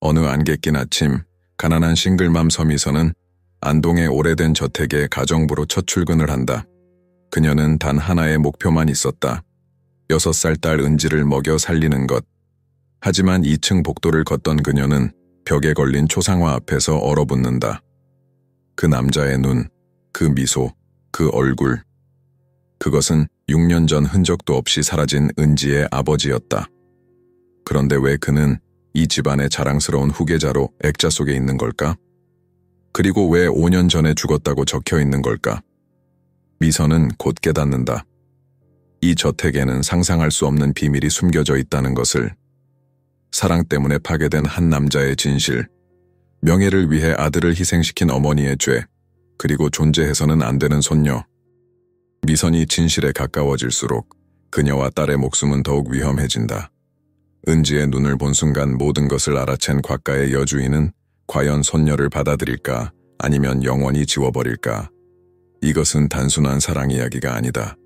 어느 안개 낀 아침, 가난한 싱글맘 서미선은 안동의 오래된 저택에 가정부로 첫 출근을 한다. 그녀는 단 하나의 목표만 있었다. 6살 딸 은지를 먹여 살리는 것. 하지만 2층 복도를 걷던 그녀는 벽에 걸린 초상화 앞에서 얼어붙는다. 그 남자의 눈, 그 미소, 그 얼굴. 그것은 6년 전 흔적도 없이 사라진 은지의 아버지였다. 그런데 왜 그는 이 집안의 자랑스러운 후계자로 액자 속에 있는 걸까? 그리고 왜 5년 전에 죽었다고 적혀 있는 걸까? 미선은 곧 깨닫는다. 이 저택에는 상상할 수 없는 비밀이 숨겨져 있다는 것을. 사랑 때문에 파괴된 한 남자의 진실, 명예를 위해 아들을 희생시킨 어머니의 죄, 그리고 존재해서는 안 되는 손녀. 미선이 진실에 가까워질수록 그녀와 딸의 목숨은 더욱 위험해진다. 은지의 눈을 본 순간 모든 것을 알아챈 곽가의 여주인은 과연 손녀를 받아들일까 아니면 영원히 지워버릴까? 이것은 단순한 사랑 이야기가 아니다.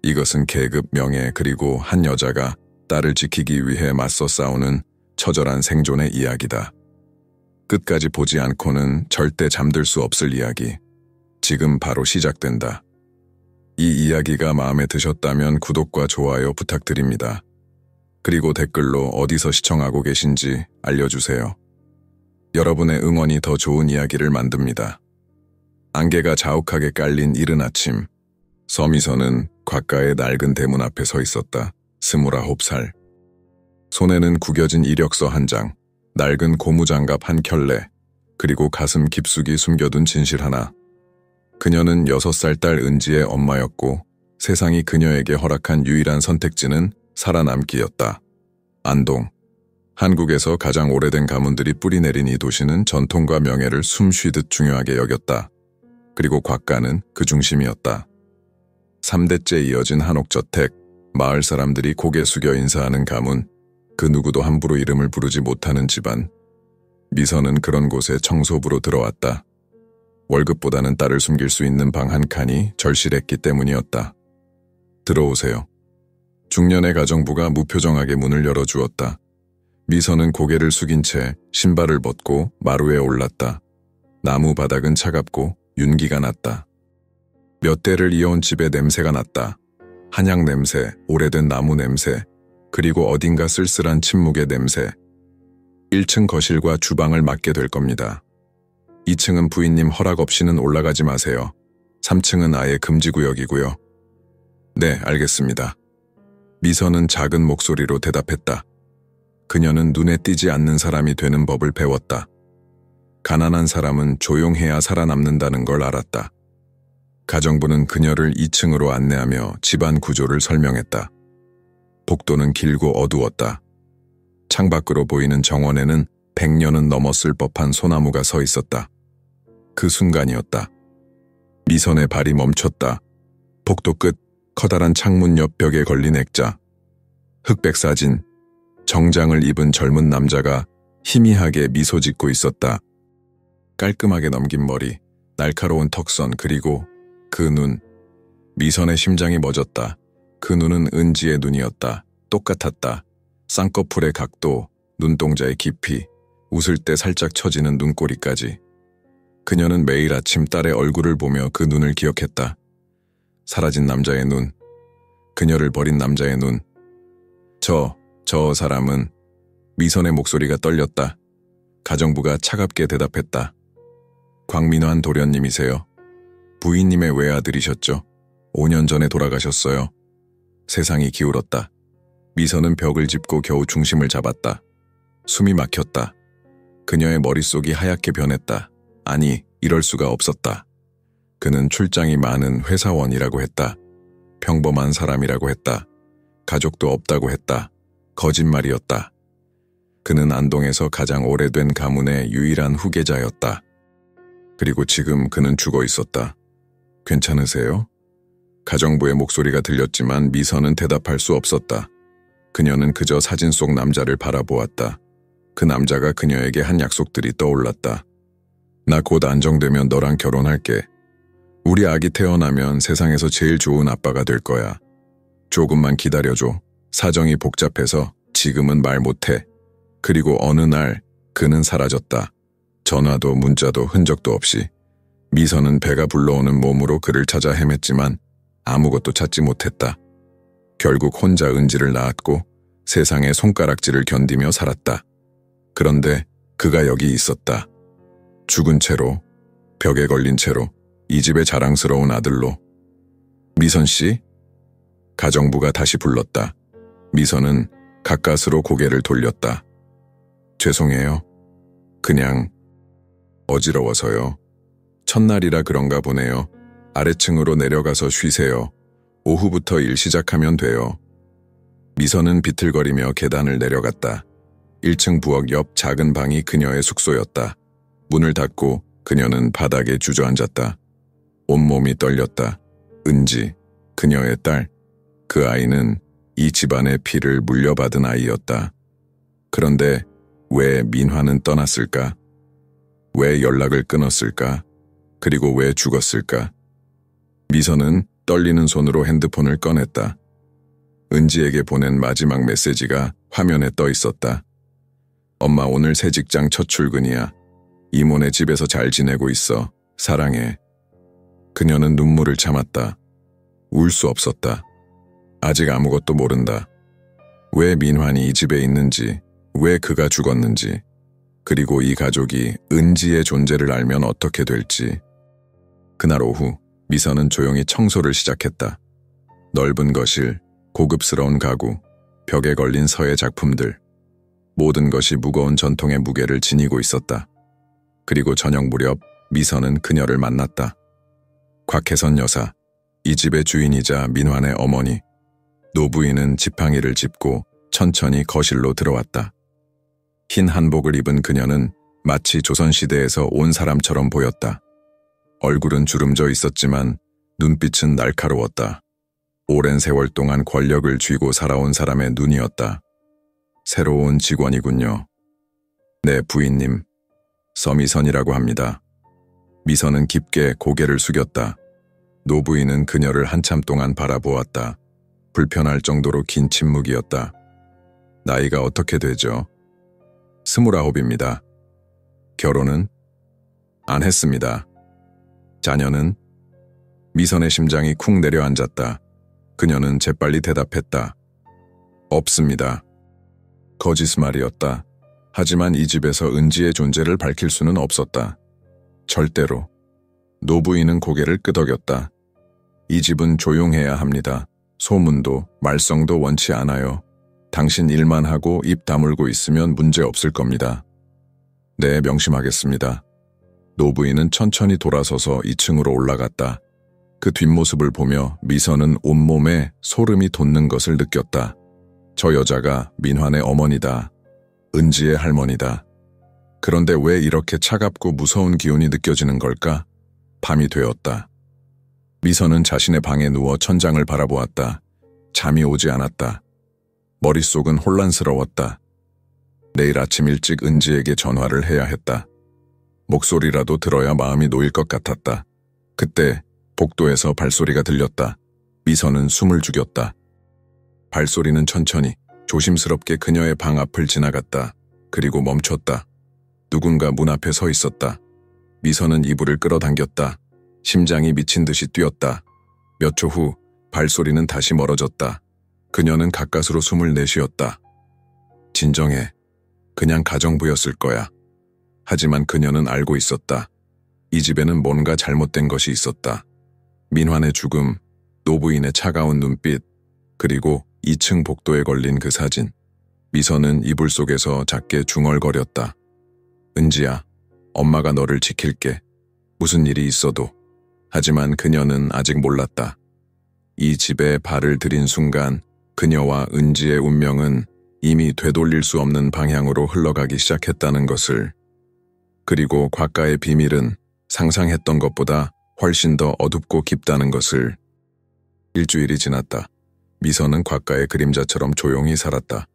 이것은 계급, 명예 그리고 한 여자가 딸을 지키기 위해 맞서 싸우는 처절한 생존의 이야기다. 끝까지 보지 않고는 절대 잠들 수 없을 이야기. 지금 바로 시작된다. 이 이야기가 마음에 드셨다면 구독과 좋아요 부탁드립니다. 그리고 댓글로 어디서 시청하고 계신지 알려주세요. 여러분의 응원이 더 좋은 이야기를 만듭니다. 안개가 자욱하게 깔린 이른 아침, 서미선은 곽가의 낡은 대문 앞에 서 있었다. 29살. 손에는 구겨진 이력서 한 장, 낡은 고무장갑 한 켤레, 그리고 가슴 깊숙이 숨겨둔 진실 하나. 그녀는 6살 딸 은지의 엄마였고 세상이 그녀에게 허락한 유일한 선택지는 살아남기였다. 안동. 한국에서 가장 오래된 가문들이 뿌리내린 이 도시는 전통과 명예를 숨쉬듯 중요하게 여겼다. 그리고 곽가는 그 중심이었다. 3대째 이어진 한옥저택, 마을 사람들이 고개 숙여 인사하는 가문, 그 누구도 함부로 이름을 부르지 못하는 집안. 미선은 그런 곳에 청소부로 들어왔다. 월급보다는 딸을 숨길 수 있는 방 한 칸이 절실했기 때문이었다. 들어오세요. 중년의 가정부가 무표정하게 문을 열어주었다. 미선은 고개를 숙인 채 신발을 벗고 마루에 올랐다. 나무 바닥은 차갑고 윤기가 났다. 몇 대를 이어온 집의 냄새가 났다. 한약 냄새, 오래된 나무 냄새, 그리고 어딘가 쓸쓸한 침묵의 냄새. 1층 거실과 주방을 맡게 될 겁니다. 2층은 부인님 허락 없이는 올라가지 마세요. 3층은 아예 금지구역이고요. 네, 알겠습니다. 미선은 작은 목소리로 대답했다. 그녀는 눈에 띄지 않는 사람이 되는 법을 배웠다. 가난한 사람은 조용해야 살아남는다는 걸 알았다. 가정부는 그녀를 2층으로 안내하며 집안 구조를 설명했다. 복도는 길고 어두웠다. 창밖으로 보이는 정원에는 100년은 넘었을 법한 소나무가 서 있었다. 그 순간이었다. 미선의 발이 멈췄다. 복도 끝 커다란 창문 옆 벽에 걸린 액자. 흑백 사진. 정장을 입은 젊은 남자가 희미하게 미소 짓고 있었다. 깔끔하게 넘긴 머리, 날카로운 턱선, 그리고 그 눈. 미선의 심장이 멎었다. 그 눈은 은지의 눈이었다. 똑같았다. 쌍꺼풀의 각도, 눈동자의 깊이, 웃을 때 살짝 처지는 눈꼬리까지. 그녀는 매일 아침 딸의 얼굴을 보며 그 눈을 기억했다. 사라진 남자의 눈, 그녀를 버린 남자의 눈. 저 사람은. 미선의 목소리가 떨렸다. 가정부가 차갑게 대답했다. 광민환 도련님이세요. 부인님의 외아들이셨죠. 5년 전에 돌아가셨어요. 세상이 기울었다. 미선은 벽을 짚고 겨우 중심을 잡았다. 숨이 막혔다. 그녀의 머릿속이 하얗게 변했다. 아니, 이럴 수가 없었다. 그는 출장이 많은 회사원이라고 했다. 평범한 사람이라고 했다. 가족도 없다고 했다. 거짓말이었다. 그는 안동에서 가장 오래된 가문의 유일한 후계자였다. 그리고 지금 그는 죽어 있었다. 괜찮으세요? 가정부의 목소리가 들렸지만 미선은 대답할 수 없었다. 그녀는 그저 사진 속 남자를 바라보았다. 그 남자가 그녀에게 한 약속들이 떠올랐다. 나 곧 안정되면 너랑 결혼할게. 우리 아기 태어나면 세상에서 제일 좋은 아빠가 될 거야. 조금만 기다려줘. 사정이 복잡해서 지금은 말 못해. 그리고 어느 날 그는 사라졌다. 전화도 문자도 흔적도 없이. 미선은 배가 불러오는 몸으로 그를 찾아 헤맸지만 아무것도 찾지 못했다. 결국 혼자 은지를 낳았고 세상의 손가락질을 견디며 살았다. 그런데 그가 여기 있었다. 죽은 채로, 벽에 걸린 채로, 이 집의 자랑스러운 아들로. 미선 씨? 가정부가 다시 불렀다. 미선은 가까스로 고개를 돌렸다. 죄송해요. 그냥 어지러워서요. 첫날이라 그런가 보네요. 아래층으로 내려가서 쉬세요. 오후부터 일 시작하면 돼요. 미선은 비틀거리며 계단을 내려갔다. 1층 부엌 옆 작은 방이 그녀의 숙소였다. 문을 닫고 그녀는 바닥에 주저앉았다. 온몸이 떨렸다. 은지, 그녀의 딸. 그 아이는 이 집안의 피를 물려받은 아이였다. 그런데 왜 민화는 떠났을까? 왜 연락을 끊었을까? 그리고 왜 죽었을까? 미선은 떨리는 손으로 핸드폰을 꺼냈다. 은지에게 보낸 마지막 메시지가 화면에 떠 있었다. 엄마 오늘 새 직장 첫 출근이야. 이모네 집에서 잘 지내고 있어. 사랑해. 그녀는 눈물을 참았다. 울 수 없었다. 아직 아무것도 모른다. 왜 민환이 이 집에 있는지, 왜 그가 죽었는지, 그리고 이 가족이 은지의 존재를 알면 어떻게 될지. 그날 오후 미선은 조용히 청소를 시작했다. 넓은 거실, 고급스러운 가구, 벽에 걸린 서예 작품들. 모든 것이 무거운 전통의 무게를 지니고 있었다. 그리고 저녁 무렵 미선은 그녀를 만났다. 곽혜선 여사, 이 집의 주인이자 민환의 어머니. 노부인은 지팡이를 짚고 천천히 거실로 들어왔다. 흰 한복을 입은 그녀는 마치 조선시대에서 온 사람처럼 보였다. 얼굴은 주름져 있었지만 눈빛은 날카로웠다. 오랜 세월 동안 권력을 쥐고 살아온 사람의 눈이었다. 새로운 직원이군요. 네, 부인님. 서미선이라고 합니다. 미선은 깊게 고개를 숙였다. 노부인은 그녀를 한참 동안 바라보았다. 불편할 정도로 긴 침묵이었다. 나이가 어떻게 되죠? 29입니다. 결혼은? 안 했습니다. 자녀는? 미선의 심장이 쿵 내려앉았다. 그녀는 재빨리 대답했다. 없습니다. 거짓말이었다. 하지만 이 집에서 은지의 존재를 밝힐 수는 없었다. 절대로. 노부인은 고개를 끄덕였다. 이 집은 조용해야 합니다. 소문도 말썽도 원치 않아요. 당신 일만 하고 입 다물고 있으면 문제 없을 겁니다. 네, 명심하겠습니다. 노부인은 천천히 돌아서서 2층으로 올라갔다. 그 뒷모습을 보며 미선은 온몸에 소름이 돋는 것을 느꼈다. 저 여자가 민환의 어머니다. 은지의 할머니다. 그런데 왜 이렇게 차갑고 무서운 기운이 느껴지는 걸까? 밤이 되었다. 미선은 자신의 방에 누워 천장을 바라보았다. 잠이 오지 않았다. 머릿속은 혼란스러웠다. 내일 아침 일찍 은지에게 전화를 해야 했다. 목소리라도 들어야 마음이 놓일 것 같았다. 그때 복도에서 발소리가 들렸다. 미선은 숨을 죽였다. 발소리는 천천히, 조심스럽게 그녀의 방 앞을 지나갔다. 그리고 멈췄다. 누군가 문 앞에 서 있었다. 미선은 이불을 끌어당겼다. 심장이 미친 듯이 뛰었다. 몇 초 후 발소리는 다시 멀어졌다. 그녀는 가까스로 숨을 내쉬었다. 진정해. 그냥 가정부였을 거야. 하지만 그녀는 알고 있었다. 이 집에는 뭔가 잘못된 것이 있었다. 민환의 죽음, 노부인의 차가운 눈빛, 그리고 2층 복도에 걸린 그 사진. 미선은 이불 속에서 작게 중얼거렸다. 은지야, 엄마가 너를 지킬게. 무슨 일이 있어도. 하지만 그녀는 아직 몰랐다. 이 집에 발을 들인 순간 그녀와 은지의 운명은 이미 되돌릴 수 없는 방향으로 흘러가기 시작했다는 것을. 그리고 곽가의 비밀은 상상했던 것보다 훨씬 더 어둡고 깊다는 것을. 일주일이 지났다. 미선은 곽가의 그림자처럼 조용히 살았다.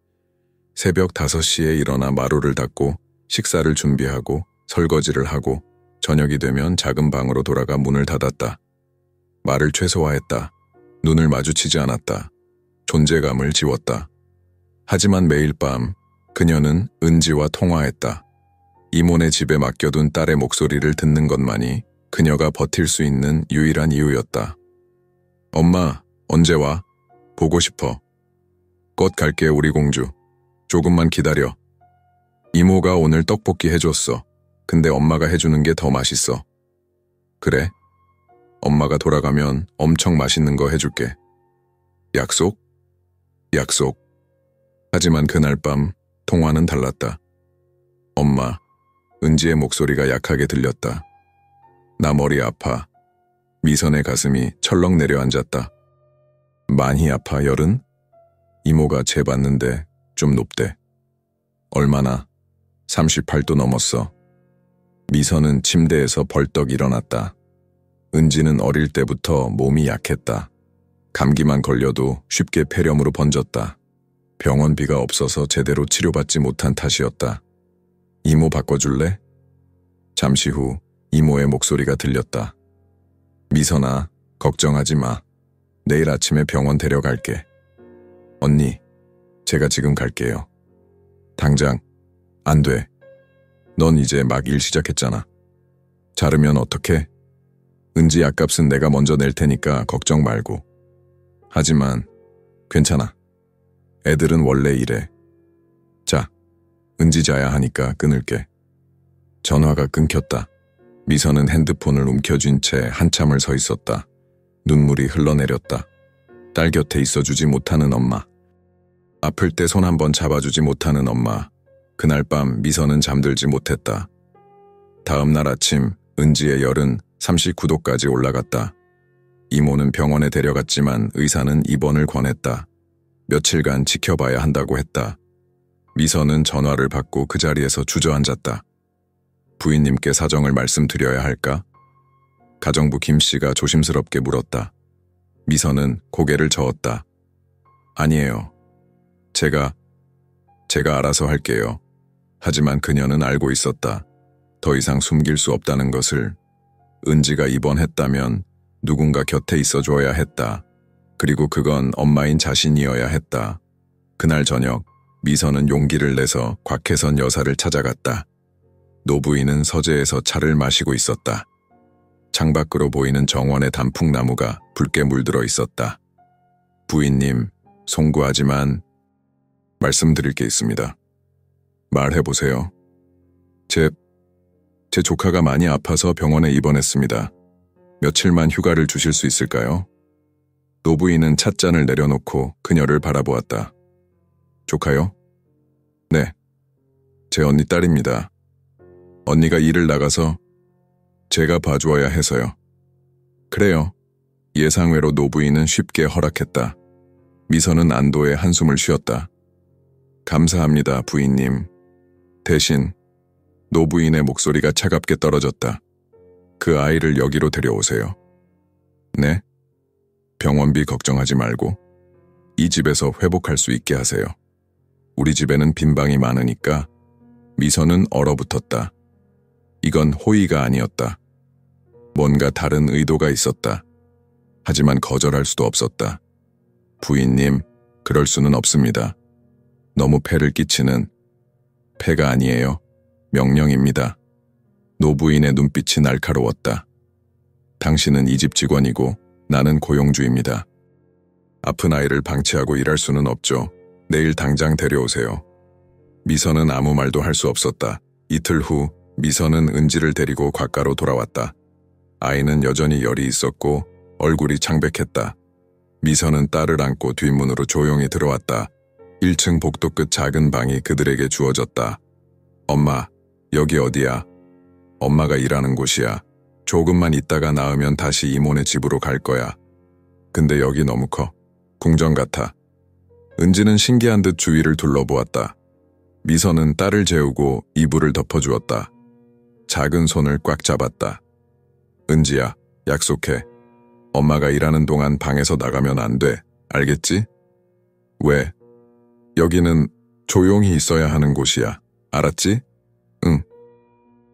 새벽 5시에 일어나 마루를 닦고 식사를 준비하고 설거지를 하고 저녁이 되면 작은 방으로 돌아가 문을 닫았다. 말을 최소화했다. 눈을 마주치지 않았다. 존재감을 지웠다. 하지만 매일 밤 그녀는 은지와 통화했다. 이모네 집에 맡겨둔 딸의 목소리를 듣는 것만이 그녀가 버틸 수 있는 유일한 이유였다. 엄마, 언제 와? 보고 싶어. 곧 갈게, 우리 공주. 조금만 기다려. 이모가 오늘 떡볶이 해줬어. 근데 엄마가 해주는 게 더 맛있어. 그래? 엄마가 돌아가면 엄청 맛있는 거 해줄게. 약속? 약속. 하지만 그날 밤 통화는 달랐다. 엄마, 은지의 목소리가 약하게 들렸다. 나 머리 아파. 미선의 가슴이 철렁 내려앉았다. 많이 아파, 열은? 이모가 재봤는데 좀 높대. 얼마나? 38도 넘었어. 미선은 침대에서 벌떡 일어났다. 은지는 어릴 때부터 몸이 약했다. 감기만 걸려도 쉽게 폐렴으로 번졌다. 병원비가 없어서 제대로 치료받지 못한 탓이었다. 이모 바꿔줄래? 잠시 후 이모의 목소리가 들렸다. 미선아, 걱정하지 마. 내일 아침에 병원 데려갈게. 언니, 제가 지금 갈게요. 당장. 안 돼. 넌 이제 막 일 시작했잖아. 자르면 어떡해? 은지 약값은 내가 먼저 낼 테니까 걱정 말고. 하지만 괜찮아. 애들은 원래 이래. 자, 은지 자야 하니까 끊을게. 전화가 끊겼다. 미선은 핸드폰을 움켜쥔 채 한참을 서 있었다. 눈물이 흘러내렸다. 딸 곁에 있어주지 못하는 엄마. 아플 때 손 한번 잡아주지 못하는 엄마. 그날 밤 미선은 잠들지 못했다. 다음 날 아침 은지의 열은 39도까지 올라갔다. 이모는 병원에 데려갔지만 의사는 입원을 권했다. 며칠간 지켜봐야 한다고 했다. 미선은 전화를 받고 그 자리에서 주저앉았다. 부인님께 사정을 말씀드려야 할까? 가정부 김씨가 조심스럽게 물었다. 미선은 고개를 저었다. 아니에요. 제가 알아서 할게요. 하지만 그녀는 알고 있었다. 더 이상 숨길 수 없다는 것을. 은지가 입원했다면 누군가 곁에 있어줘야 했다. 그리고 그건 엄마인 자신이어야 했다. 그날 저녁 미선은 용기를 내서 곽혜선 여사를 찾아갔다. 노부인은 서재에서 차를 마시고 있었다. 창밖으로 보이는 정원의 단풍나무가 붉게 물들어 있었다. 부인님, 송구하지만 말씀드릴 게 있습니다. 말해보세요. 제 조카가 많이 아파서 병원에 입원했습니다. 며칠만 휴가를 주실 수 있을까요? 노부인은 찻잔을 내려놓고 그녀를 바라보았다. 조카요? 네. 제 언니 딸입니다. 언니가 일을 나가서 제가 봐주어야 해서요. 그래요. 예상외로 노부인은 쉽게 허락했다. 미선은 안도의 한숨을 쉬었다. 감사합니다, 부인님. 대신 노부인의 목소리가 차갑게 떨어졌다. 그 아이를 여기로 데려오세요. 네? 병원비 걱정하지 말고 이 집에서 회복할 수 있게 하세요. 우리 집에는 빈방이 많으니까. 미선은 얼어붙었다. 이건 호의가 아니었다. 뭔가 다른 의도가 있었다. 하지만 거절할 수도 없었다. 부인님, 그럴 수는 없습니다. 너무 폐를 끼치는. 폐가 아니에요. 명령입니다. 노부인의 눈빛이 날카로웠다. 당신은 이 집 직원이고 나는 고용주입니다. 아픈 아이를 방치하고 일할 수는 없죠. 내일 당장 데려오세요. 미선은 아무 말도 할 수 없었다. 이틀 후 미선은 은지를 데리고 곽가로 돌아왔다. 아이는 여전히 열이 있었고 얼굴이 창백했다. 미선은 딸을 안고 뒷문으로 조용히 들어왔다. 1층 복도 끝 작은 방이 그들에게 주어졌다. 엄마, 여기 어디야? 엄마가 일하는 곳이야. 조금만 있다가 나으면 다시 이모네 집으로 갈 거야. 근데 여기 너무 커. 궁전 같아. 은지는 신기한 듯 주위를 둘러보았다. 미선은 딸을 재우고 이불을 덮어주었다. 작은 손을 꽉 잡았다. 은지야, 약속해. 엄마가 일하는 동안 방에서 나가면 안 돼. 알겠지? 왜? 여기는 조용히 있어야 하는 곳이야. 알았지? 응.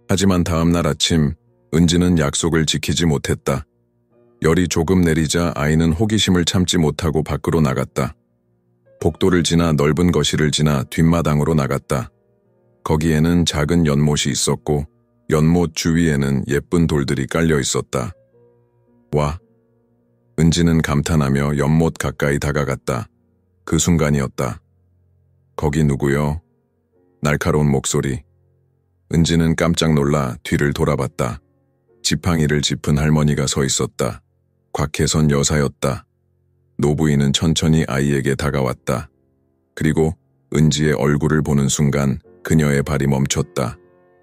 하지만 다음 날 아침 은지는 약속을 지키지 못했다. 열이 조금 내리자 아이는 호기심을 참지 못하고 밖으로 나갔다. 복도를 지나 넓은 거실을 지나 뒷마당으로 나갔다. 거기에는 작은 연못이 있었고 연못 주위에는 예쁜 돌들이 깔려 있었다. 와! 은지는 감탄하며 연못 가까이 다가갔다. 그 순간이었다. 거기 누구요? 날카로운 목소리. 은지는 깜짝 놀라 뒤를 돌아봤다. 지팡이를 짚은 할머니가 서 있었다. 곽혜선 여사였다. 노부인은 천천히 아이에게 다가왔다. 그리고 은지의 얼굴을 보는 순간 그녀의 발이 멈췄다.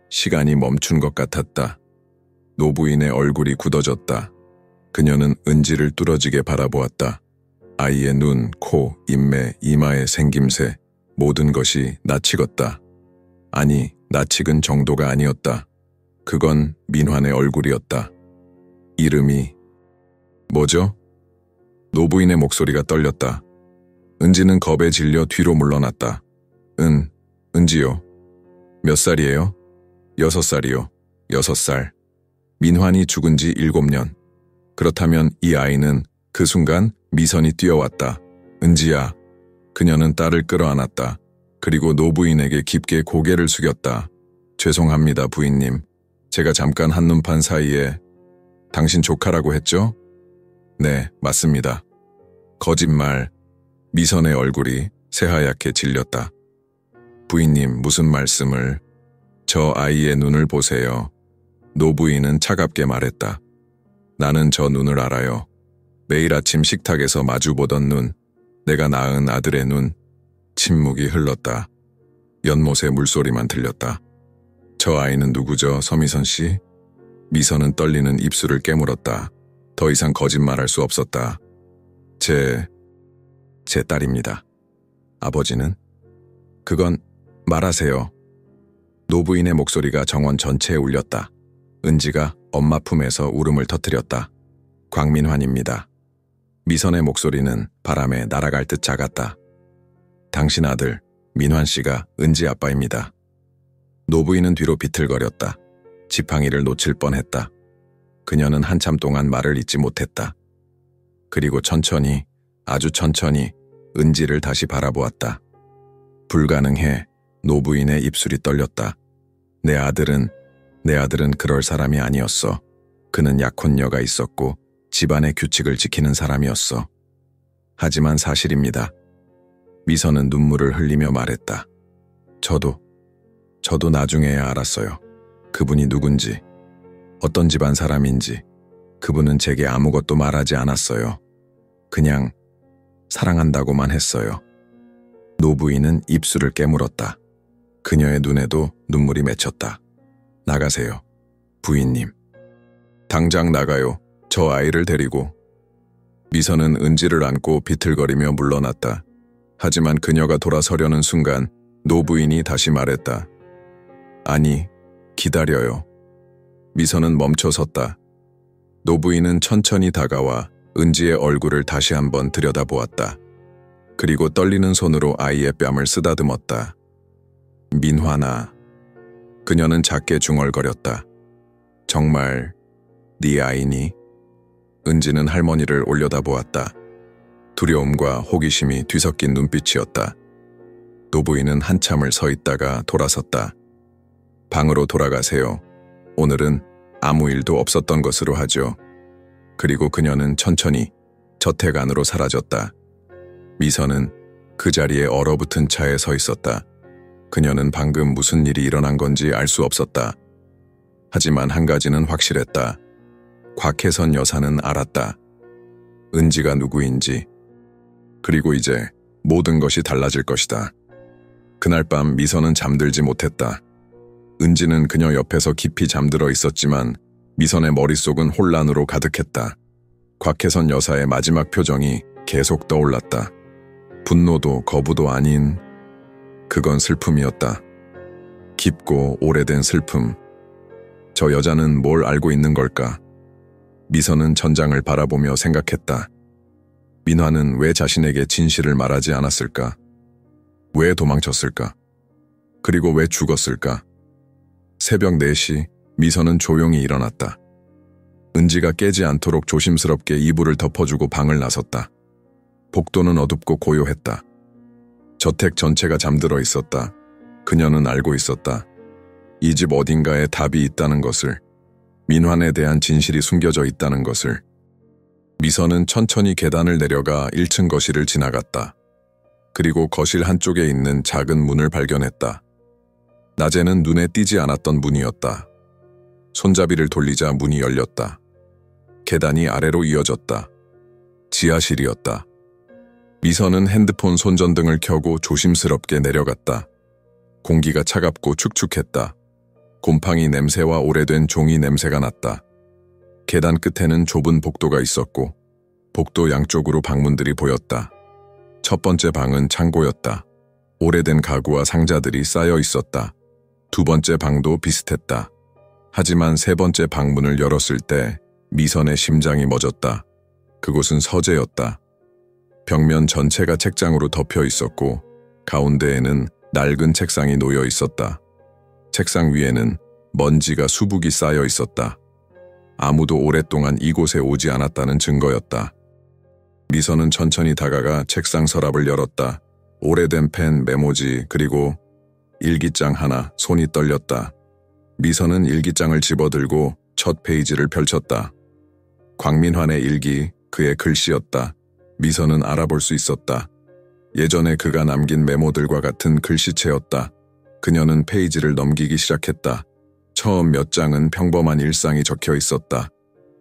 시간이 멈춘 것 같았다. 노부인의 얼굴이 굳어졌다. 그녀는 은지를 뚫어지게 바라보았다. 아이의 눈, 코, 인매, 이마의 생김새, 모든 것이 낯익었다. 아니, 낯익은 정도가 아니었다. 그건 민환의 얼굴이었다. 이름이 뭐죠? 노부인의 목소리가 떨렸다. 은지는 겁에 질려 뒤로 물러났다. 은지요. 몇 살이에요? 6살이요. 6살. 민환이 죽은 지 7년. 그렇다면 이 아이는 그 순간 미선이 뛰어왔다. 은지야. 그녀는 딸을 끌어안았다. 그리고 노부인에게 깊게 고개를 숙였다. 죄송합니다, 부인님. 제가 잠깐 한눈판 사이에 당신 조카라고 했죠? 네, 맞습니다. 거짓말. 미선의 얼굴이 새하얗게 질렸다. 부인님, 무슨 말씀을? 저 아이의 눈을 보세요. 노부인은 차갑게 말했다. 나는 저 눈을 알아요. 매일 아침 식탁에서 마주보던 눈, 내가 낳은 아들의 눈. 침묵이 흘렀다. 연못의 물소리만 들렸다. 저 아이는 누구죠, 서미선 씨? 미선은 떨리는 입술을 깨물었다. 더 이상 거짓말할 수 없었다. 제 딸입니다. 아버지는? 그건 말하세요. 노부인의 목소리가 정원 전체에 울렸다. 은지가 엄마 품에서 울음을 터뜨렸다. 광민환입니다. 미선의 목소리는 바람에 날아갈 듯 작았다. 당신 아들 민환 씨가 은지 아빠입니다. 노부인은 뒤로 비틀거렸다. 지팡이를 놓칠 뻔했다. 그녀는 한참 동안 말을 잇지 못했다. 그리고 천천히, 아주 천천히 은지를 다시 바라보았다. 불가능해. 노부인의 입술이 떨렸다. 내 아들은 그럴 사람이 아니었어. 그는 약혼녀가 있었고 집안의 규칙을 지키는 사람이었어. 하지만 사실입니다. 미선은 눈물을 흘리며 말했다. 저도 나중에야 알았어요. 그분이 누군지, 어떤 집안 사람인지. 그분은 제게 아무것도 말하지 않았어요. 그냥 사랑한다고만 했어요. 노부인은 입술을 깨물었다. 그녀의 눈에도 눈물이 맺혔다. 나가세요, 부인님. 당장 나가요. 저 아이를 데리고. 미선은 은지를 안고 비틀거리며 물러났다. 하지만 그녀가 돌아서려는 순간 노부인이 다시 말했다. 아니, 기다려요. 미선은 멈춰 섰다. 노부인은 천천히 다가와 은지의 얼굴을 다시 한번 들여다보았다. 그리고 떨리는 손으로 아이의 뺨을 쓰다듬었다. 민환아. 그녀는 작게 중얼거렸다. 정말 네 아이니? 은지는 할머니를 올려다보았다. 두려움과 호기심이 뒤섞인 눈빛이었다. 노부인은 한참을 서 있다가 돌아섰다. 방으로 돌아가세요. 오늘은 아무 일도 없었던 것으로 하죠. 그리고 그녀는 천천히 저택 안으로 사라졌다. 미선은 그 자리에 얼어붙은 차에 서 있었다. 그녀는 방금 무슨 일이 일어난 건지 알 수 없었다. 하지만 한 가지는 확실했다. 곽혜선 여사는 알았다. 은지가 누구인지. 그리고 이제 모든 것이 달라질 것이다. 그날 밤 미선은 잠들지 못했다. 은지는 그녀 옆에서 깊이 잠들어 있었지만 미선의 머릿속은 혼란으로 가득했다. 곽혜선 여사의 마지막 표정이 계속 떠올랐다. 분노도 거부도 아닌, 그건 슬픔이었다. 깊고 오래된 슬픔. 저 여자는 뭘 알고 있는 걸까? 미선은 전장을 바라보며 생각했다. 민환은 왜 자신에게 진실을 말하지 않았을까? 왜 도망쳤을까? 그리고 왜 죽었을까? 새벽 4시 미선은 조용히 일어났다. 은지가 깨지 않도록 조심스럽게 이불을 덮어주고 방을 나섰다. 복도는 어둡고 고요했다. 저택 전체가 잠들어 있었다. 그녀는 알고 있었다. 이 집 어딘가에 답이 있다는 것을, 민환에 대한 진실이 숨겨져 있다는 것을. 미선은 천천히 계단을 내려가 1층 거실을 지나갔다. 그리고 거실 한쪽에 있는 작은 문을 발견했다. 낮에는 눈에 띄지 않았던 문이었다. 손잡이를 돌리자 문이 열렸다. 계단이 아래로 이어졌다. 지하실이었다. 미선은 핸드폰 손전등을 켜고 조심스럽게 내려갔다. 공기가 차갑고 축축했다. 곰팡이 냄새와 오래된 종이 냄새가 났다. 계단 끝에는 좁은 복도가 있었고 복도 양쪽으로 방문들이 보였다. 첫 번째 방은 창고였다. 오래된 가구와 상자들이 쌓여 있었다. 두 번째 방도 비슷했다. 하지만 세 번째 방문을 열었을 때 미선의 심장이 멎었다. 그곳은 서재였다. 벽면 전체가 책장으로 덮여 있었고 가운데에는 낡은 책상이 놓여 있었다. 책상 위에는 먼지가 수북이 쌓여 있었다. 아무도 오랫동안 이곳에 오지 않았다는 증거였다. 미선은 천천히 다가가 책상 서랍을 열었다. 오래된 펜, 메모지, 그리고 일기장 하나. 손이 떨렸다. 미선은 일기장을 집어들고 첫 페이지를 펼쳤다. 광민환의 일기, 그의 글씨였다. 미선은 알아볼 수 있었다. 예전에 그가 남긴 메모들과 같은 글씨체였다. 그녀는 페이지를 넘기기 시작했다. 처음 몇 장은 평범한 일상이 적혀 있었다.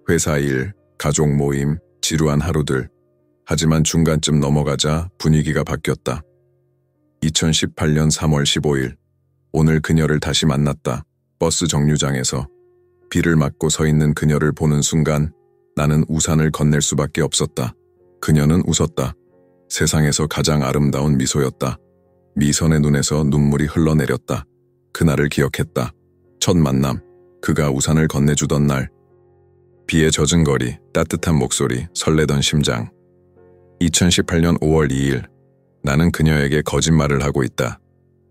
회사 일, 가족 모임, 지루한 하루들. 하지만 중간쯤 넘어가자 분위기가 바뀌었다. 2018년 3월 15일. 오늘 그녀를 다시 만났다. 버스 정류장에서. 비를 맞고 서 있는 그녀를 보는 순간 나는 우산을 건넬 수밖에 없었다. 그녀는 웃었다. 세상에서 가장 아름다운 미소였다. 미선의 눈에서 눈물이 흘러내렸다. 그날을 기억했다. 첫 만남, 그가 우산을 건네주던 날. 비에 젖은 거리, 따뜻한 목소리, 설레던 심장. 2018년 5월 2일, 나는 그녀에게 거짓말을 하고 있다.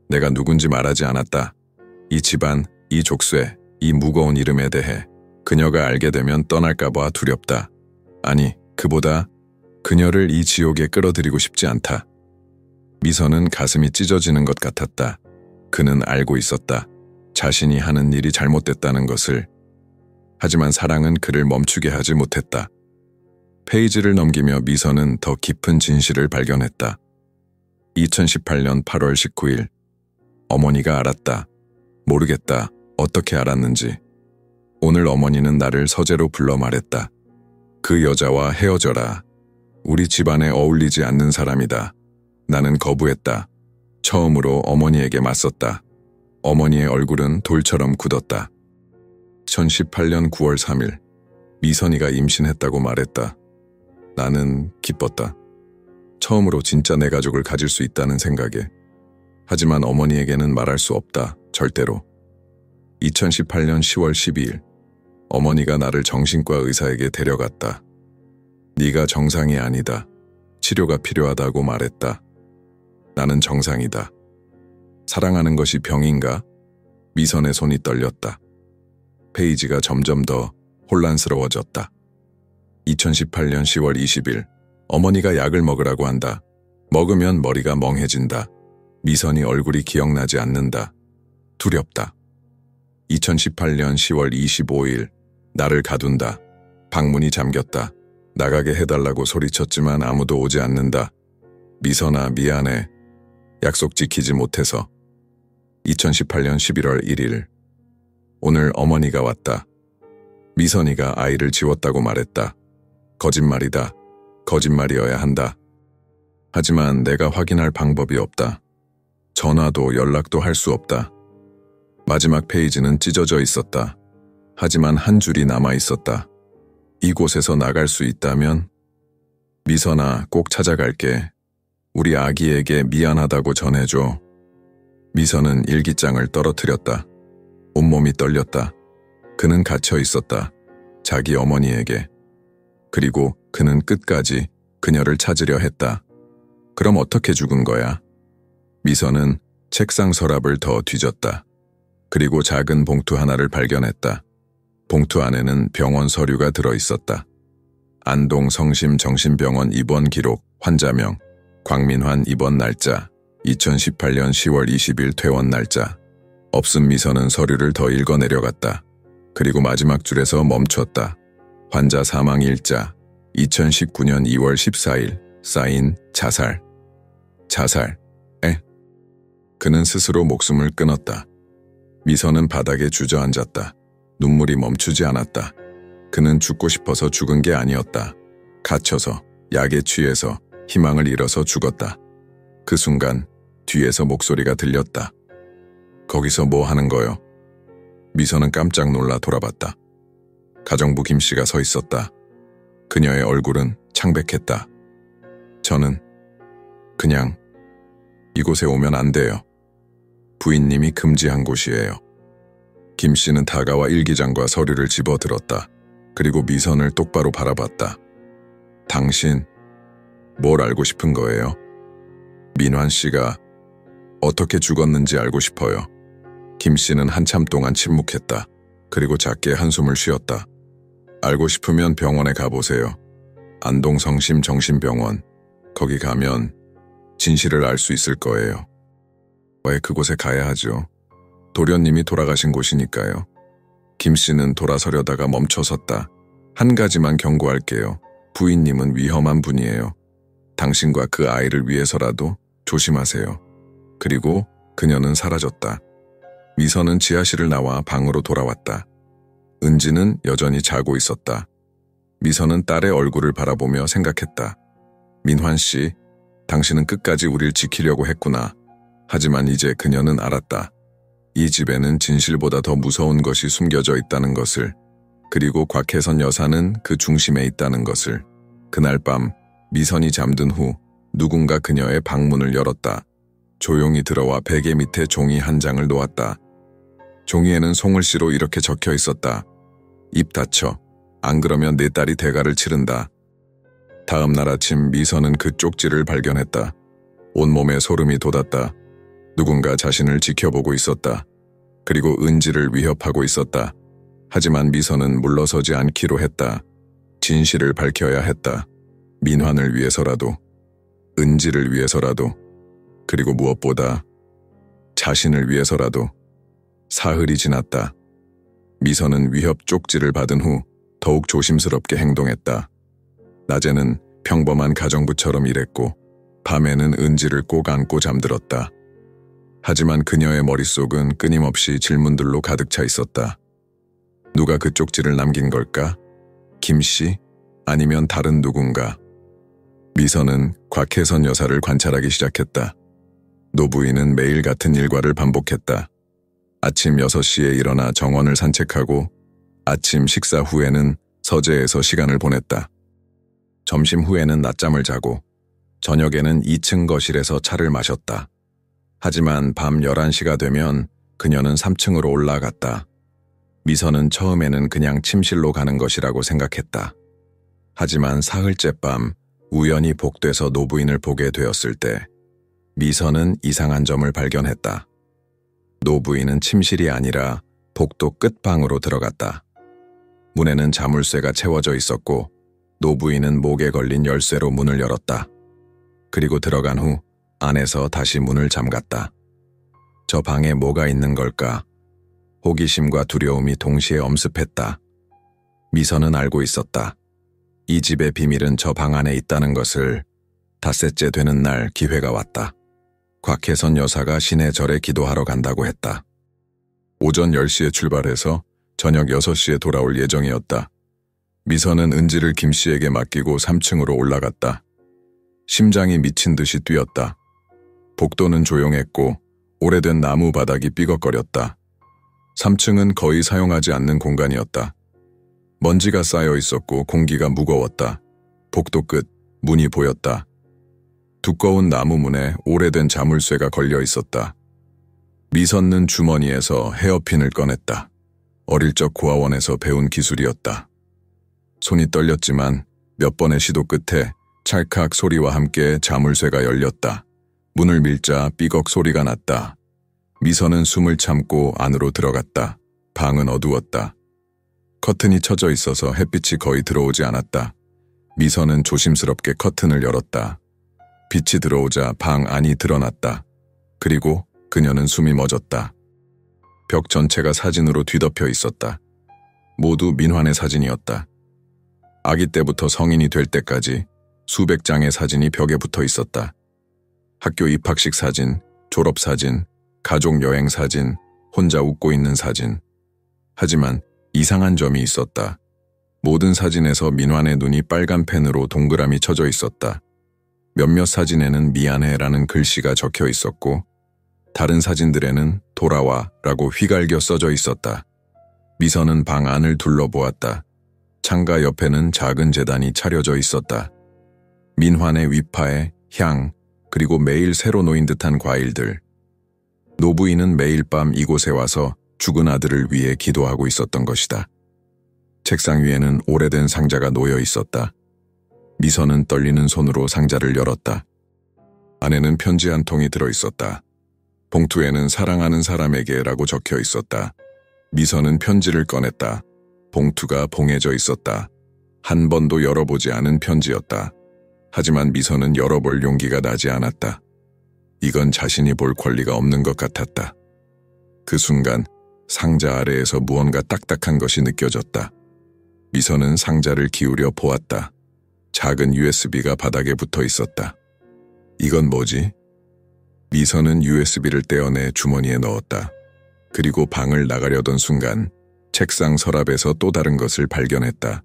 내가 누군지 말하지 않았다. 이 집안, 이 족쇄, 이 무거운 이름에 대해 그녀가 알게 되면 떠날까봐 두렵다. 아니, 그보다 그녀를 이 지옥에 끌어들이고 싶지 않다. 미선은 가슴이 찢어지는 것 같았다. 그는 알고 있었다. 자신이 하는 일이 잘못됐다는 것을. 하지만 사랑은 그를 멈추게 하지 못했다. 페이지를 넘기며 미선은 더 깊은 진실을 발견했다. 2018년 8월 19일. 어머니가 알았다. 모르겠다. 어떻게 알았는지. 오늘 어머니는 나를 서재로 불러 말했다. 그 여자와 헤어져라. 우리 집안에 어울리지 않는 사람이다. 나는 거부했다. 처음으로 어머니에게 맞섰다. 어머니의 얼굴은 돌처럼 굳었다. 2018년 9월 3일. 미선이가 임신했다고 말했다. 나는 기뻤다. 처음으로 진짜 내 가족을 가질 수 있다는 생각에. 하지만 어머니에게는 말할 수 없다. 절대로. 2018년 10월 12일. 어머니가 나를 정신과 의사에게 데려갔다. 네가 정상이 아니다. 치료가 필요하다고 말했다. 나는 정상이다. 사랑하는 것이 병인가? 미선의 손이 떨렸다. 페이지가 점점 더 혼란스러워졌다. 2018년 10월 20일. 어머니가 약을 먹으라고 한다. 먹으면 머리가 멍해진다. 미선이 얼굴이 기억나지 않는다. 두렵다. 2018년 10월 25일. 나를 가둔다. 방문이 잠겼다. 나가게 해달라고 소리쳤지만 아무도 오지 않는다. 미선아, 미안해. 약속 지키지 못해서. 2018년 11월 1일. 오늘 어머니가 왔다. 미선이가 아이를 지웠다고 말했다. 거짓말이다. 거짓말이어야 한다. 하지만 내가 확인할 방법이 없다. 전화도 연락도 할 수 없다. 마지막 페이지는 찢어져 있었다. 하지만 한 줄이 남아 있었다. 이곳에서 나갈 수 있다면? 미선아, 꼭 찾아갈게. 우리 아기에게 미안하다고 전해줘. 미선은 일기장을 떨어뜨렸다. 온몸이 떨렸다. 그는 갇혀 있었다. 자기 어머니에게. 그리고 그는 끝까지 그녀를 찾으려 했다. 그럼 어떻게 죽은 거야? 미선은 책상 서랍을 더 뒤졌다. 그리고 작은 봉투 하나를 발견했다. 봉투 안에는 병원 서류가 들어있었다. 안동 성심 정신병원 입원 기록, 환자명, 광민환 입원 날짜, 2018년 10월 20일 퇴원 날짜. 없음 미선은 서류를 더 읽어 내려갔다. 그리고 마지막 줄에서 멈췄다. 환자 사망 일자. 2019년 2월 14일. 사인 자살. 자살. 그는 스스로 목숨을 끊었다. 미선은 바닥에 주저앉았다. 눈물이 멈추지 않았다. 그는 죽고 싶어서 죽은 게 아니었다. 갇혀서, 약에 취해서, 희망을 잃어서 죽었다. 그 순간 뒤에서 목소리가 들렸다. 거기서 뭐 하는 거요? 미선은 깜짝 놀라 돌아봤다. 가정부 김씨가 서 있었다. 그녀의 얼굴은 창백했다. 저는 그냥 이곳에 오면 안 돼요. 부인님이 금지한 곳이에요. 김씨는 다가와 일기장과 서류를 집어들었다. 그리고 미선을 똑바로 바라봤다. 당신 뭘 알고 싶은 거예요? 민환 씨가 어떻게 죽었는지 알고 싶어요. 김씨는 한참 동안 침묵했다. 그리고 작게 한숨을 쉬었다. 알고 싶으면 병원에 가보세요. 안동성심정신병원. 거기 가면 진실을 알 수 있을 거예요. 왜 그곳에 가야 하죠? 도련님이 돌아가신 곳이니까요. 김씨는 돌아서려다가 멈춰섰다. 한 가지만 경고할게요. 부인님은 위험한 분이에요. 당신과 그 아이를 위해서라도 조심하세요. 그리고 그녀는 사라졌다. 미선은 지하실을 나와 방으로 돌아왔다. 은지는 여전히 자고 있었다. 미선은 딸의 얼굴을 바라보며 생각했다. 민환 씨, 당신은 끝까지 우릴 지키려고 했구나. 하지만 이제 그녀는 알았다. 이 집에는 진실보다 더 무서운 것이 숨겨져 있다는 것을, 그리고 곽혜선 여사는 그 중심에 있다는 것을. 그날 밤 미선이 잠든 후 누군가 그녀의 방문을 열었다. 조용히 들어와 베개 밑에 종이 한 장을 놓았다. 종이에는 송을씨로 이렇게 적혀 있었다. 입 닫혀. 안 그러면 내 딸이 대가를 치른다. 다음 날 아침 미선은 그 쪽지를 발견했다. 온몸에 소름이 돋았다. 누군가 자신을 지켜보고 있었다. 그리고 은지를 위협하고 있었다. 하지만 미선은 물러서지 않기로 했다. 진실을 밝혀야 했다. 민환을 위해서라도, 은지를 위해서라도, 그리고 무엇보다 자신을 위해서라도. 사흘이 지났다. 미선은 위협 쪽지를 받은 후 더욱 조심스럽게 행동했다. 낮에는 평범한 가정부처럼 일했고 밤에는 은지를 꼭 안고 잠들었다. 하지만 그녀의 머릿속은 끊임없이 질문들로 가득 차 있었다. 누가 그 쪽지를 남긴 걸까? 김씨? 아니면 다른 누군가? 미선은 곽혜선 여사를 관찰하기 시작했다. 노부인은 매일 같은 일과를 반복했다. 아침 6시에 일어나 정원을 산책하고 아침 식사 후에는 서재에서 시간을 보냈다. 점심 후에는 낮잠을 자고 저녁에는 2층 거실에서 차를 마셨다. 하지만 밤 11시가 되면 그녀는 3층으로 올라갔다. 미선은 처음에는 그냥 침실로 가는 것이라고 생각했다. 하지만 사흘째 밤 우연히 복도에서 노부인을 보게 되었을 때 미선은 이상한 점을 발견했다. 노부인은 침실이 아니라 복도 끝방으로 들어갔다. 문에는 자물쇠가 채워져 있었고 노부인은 목에 걸린 열쇠로 문을 열었다. 그리고 들어간 후 안에서 다시 문을 잠갔다. 저 방에 뭐가 있는 걸까? 호기심과 두려움이 동시에 엄습했다. 미선은 알고 있었다. 이 집의 비밀은 저 방 안에 있다는 것을. 닷새째 되는 날 기회가 왔다. 곽혜선 여사가 신의 절에 기도하러 간다고 했다. 오전 10시에 출발해서 저녁 6시에 돌아올 예정이었다. 미선은 은지를 김씨에게 맡기고 3층으로 올라갔다. 심장이 미친 듯이 뛰었다. 복도는 조용했고 오래된 나무 바닥이 삐걱거렸다. 3층은 거의 사용하지 않는 공간이었다. 먼지가 쌓여 있었고 공기가 무거웠다. 복도 끝 문이 보였다. 두꺼운 나무 문에 오래된 자물쇠가 걸려 있었다. 미선은 주머니에서 헤어핀을 꺼냈다. 어릴 적 고아원에서 배운 기술이었다. 손이 떨렸지만 몇 번의 시도 끝에 찰칵 소리와 함께 자물쇠가 열렸다. 문을 밀자 삐걱 소리가 났다. 미선은 숨을 참고 안으로 들어갔다. 방은 어두웠다. 커튼이 쳐져 있어서 햇빛이 거의 들어오지 않았다. 미선은 조심스럽게 커튼을 열었다. 빛이 들어오자 방 안이 드러났다. 그리고 그녀는 숨이 멎었다. 벽 전체가 사진으로 뒤덮여 있었다. 모두 민환의 사진이었다. 아기 때부터 성인이 될 때까지 수백 장의 사진이 벽에 붙어 있었다. 학교 입학식 사진, 졸업 사진, 가족 여행 사진, 혼자 웃고 있는 사진. 하지만 이상한 점이 있었다. 모든 사진에서 민환의 눈이 빨간 펜으로 동그라미 쳐져 있었다. 몇몇 사진에는 미안해라는 글씨가 적혀 있었고 다른 사진들에는 돌아와라고 휘갈겨 써져 있었다. 미선은 방 안을 둘러보았다. 창가 옆에는 작은 제단이 차려져 있었다. 민환의 위파에 향, 그리고 매일 새로 놓인 듯한 과일들. 노부인은 매일 밤 이곳에 와서 죽은 아들을 위해 기도하고 있었던 것이다. 책상 위에는 오래된 상자가 놓여 있었다. 미선은 떨리는 손으로 상자를 열었다. 안에는 편지 한 통이 들어 있었다. 봉투에는 사랑하는 사람에게라고 적혀 있었다. 미선은 편지를 꺼냈다. 봉투가 봉해져 있었다. 한 번도 열어보지 않은 편지였다. 하지만 미선은 열어볼 용기가 나지 않았다. 이건 자신이 볼 권리가 없는 것 같았다. 그 순간 상자 아래에서 무언가 딱딱한 것이 느껴졌다. 미선은 상자를 기울여 보았다. 작은 USB가 바닥에 붙어 있었다. 이건 뭐지? 미선은 USB를 떼어내 주머니에 넣었다. 그리고 방을 나가려던 순간 책상 서랍에서 또 다른 것을 발견했다.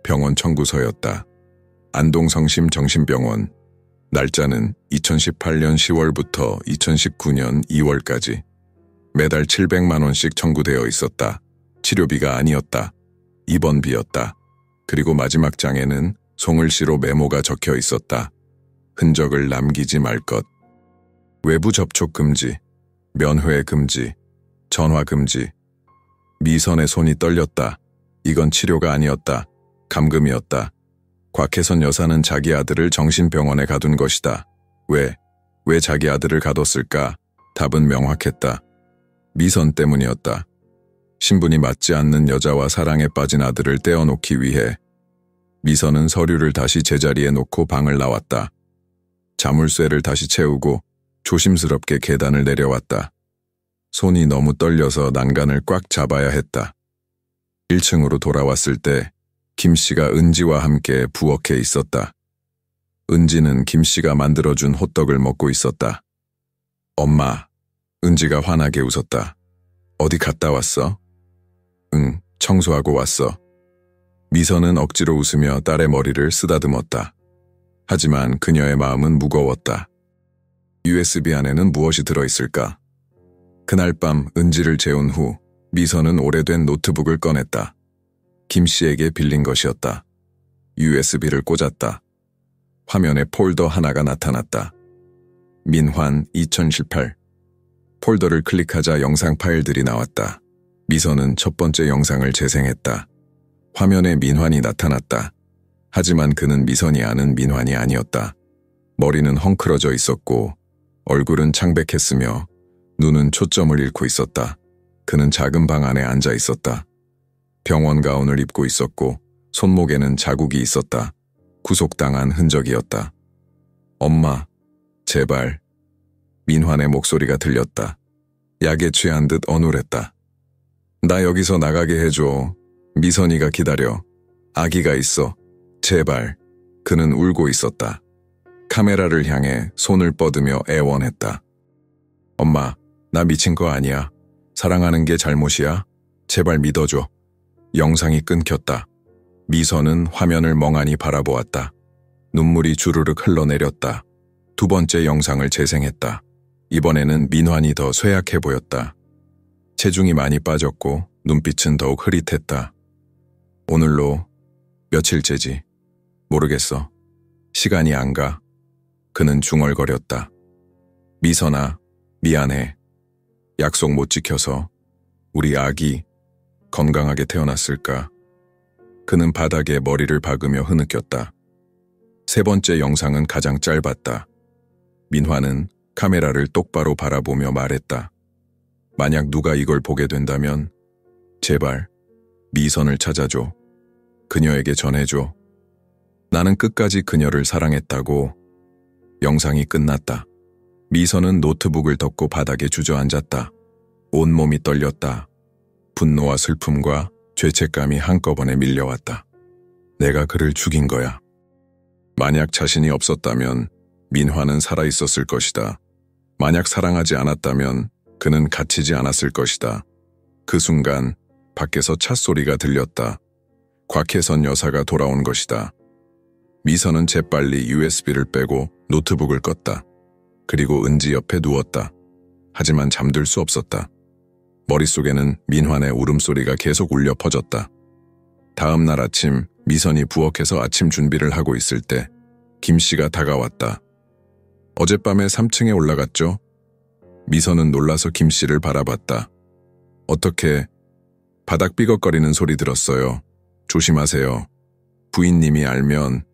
병원 청구서였다. 안동성심 정신병원. 날짜는 2018년 10월부터 2019년 2월까지. 매달 700만 원씩 청구되어 있었다. 치료비가 아니었다. 입원비였다. 그리고 마지막 장에는 송을시로 메모가 적혀 있었다. 흔적을 남기지 말 것. 외부 접촉 금지, 면회 금지, 전화 금지. 미선의 손이 떨렸다. 이건 치료가 아니었다. 감금이었다. 곽혜선 여사는 자기 아들을 정신병원에 가둔 것이다. 왜 자기 아들을 가뒀을까? 답은 명확했다. 미선 때문이었다. 신분이 맞지 않는 여자와 사랑에 빠진 아들을 떼어놓기 위해. 미선은 서류를 다시 제자리에 놓고 방을 나왔다. 자물쇠를 다시 채우고 조심스럽게 계단을 내려왔다. 손이 너무 떨려서 난간을 꽉 잡아야 했다. 1층으로 돌아왔을 때 김 씨가 은지와 함께 부엌에 있었다. 은지는 김 씨가 만들어준 호떡을 먹고 있었다. 엄마, 은지가 환하게 웃었다. 어디 갔다 왔어? 응, 청소하고 왔어. 미선은 억지로 웃으며 딸의 머리를 쓰다듬었다. 하지만 그녀의 마음은 무거웠다. USB 안에는 무엇이 들어있을까? 그날 밤 은지를 재운 후 미선은 오래된 노트북을 꺼냈다. 김 씨에게 빌린 것이었다. USB를 꽂았다. 화면에 폴더 하나가 나타났다. 민환 2018. 폴더를 클릭하자 영상 파일들이 나왔다. 미선은 첫 번째 영상을 재생했다. 화면에 민환이 나타났다. 하지만 그는 미선이 아는 민환이 아니었다. 머리는 헝클어져 있었고 얼굴은 창백했으며 눈은 초점을 잃고 있었다. 그는 작은 방 안에 앉아 있었다. 병원 가운을 입고 있었고 손목에는 자국이 있었다. 구속당한 흔적이었다. 엄마, 제발. 민환의 목소리가 들렸다. 약에 취한 듯 어눌했다. 나 여기서 나가게 해줘. 미선이가 기다려. 아기가 있어. 제발. 그는 울고 있었다. 카메라를 향해 손을 뻗으며 애원했다. 엄마, 나 미친 거 아니야. 사랑하는 게 잘못이야. 제발 믿어줘. 영상이 끊겼다. 미선은 화면을 멍하니 바라보았다. 눈물이 주르륵 흘러내렸다. 두 번째 영상을 재생했다. 이번에는 민환이 더 쇠약해 보였다. 체중이 많이 빠졌고 눈빛은 더욱 흐릿했다. 오늘로 며칠째지. 모르겠어. 시간이 안 가. 그는 중얼거렸다. 미선아, 미안해. 약속 못 지켜서 우리 아기 건강하게 태어났을까? 그는 바닥에 머리를 박으며 흐느꼈다. 세 번째 영상은 가장 짧았다. 민환은 카메라를 똑바로 바라보며 말했다. 만약 누가 이걸 보게 된다면 제발 미선을 찾아줘. 그녀에게 전해줘. 나는 끝까지 그녀를 사랑했다고. 영상이 끝났다. 미선은 노트북을 덮고 바닥에 주저앉았다. 온몸이 떨렸다. 분노와 슬픔과 죄책감이 한꺼번에 밀려왔다. 내가 그를 죽인 거야. 만약 자신이 없었다면 민화는 살아있었을 것이다. 만약 사랑하지 않았다면 그는 갇히지 않았을 것이다. 그 순간 밖에서 차 소리가 들렸다. 곽혜선 여사가 돌아온 것이다. 미선은 재빨리 USB를 빼고 노트북을 껐다. 그리고 은지 옆에 누웠다. 하지만 잠들 수 없었다. 머릿속에는 민환의 울음소리가 계속 울려 퍼졌다. 다음 날 아침 미선이 부엌에서 아침 준비를 하고 있을 때 김씨가 다가왔다. 어젯밤에 3층에 올라갔죠? 미선은 놀라서 김씨를 바라봤다. 어떻게? 바닥 삐걱거리는 소리 들었어요. 조심하세요. 부인님이 알면.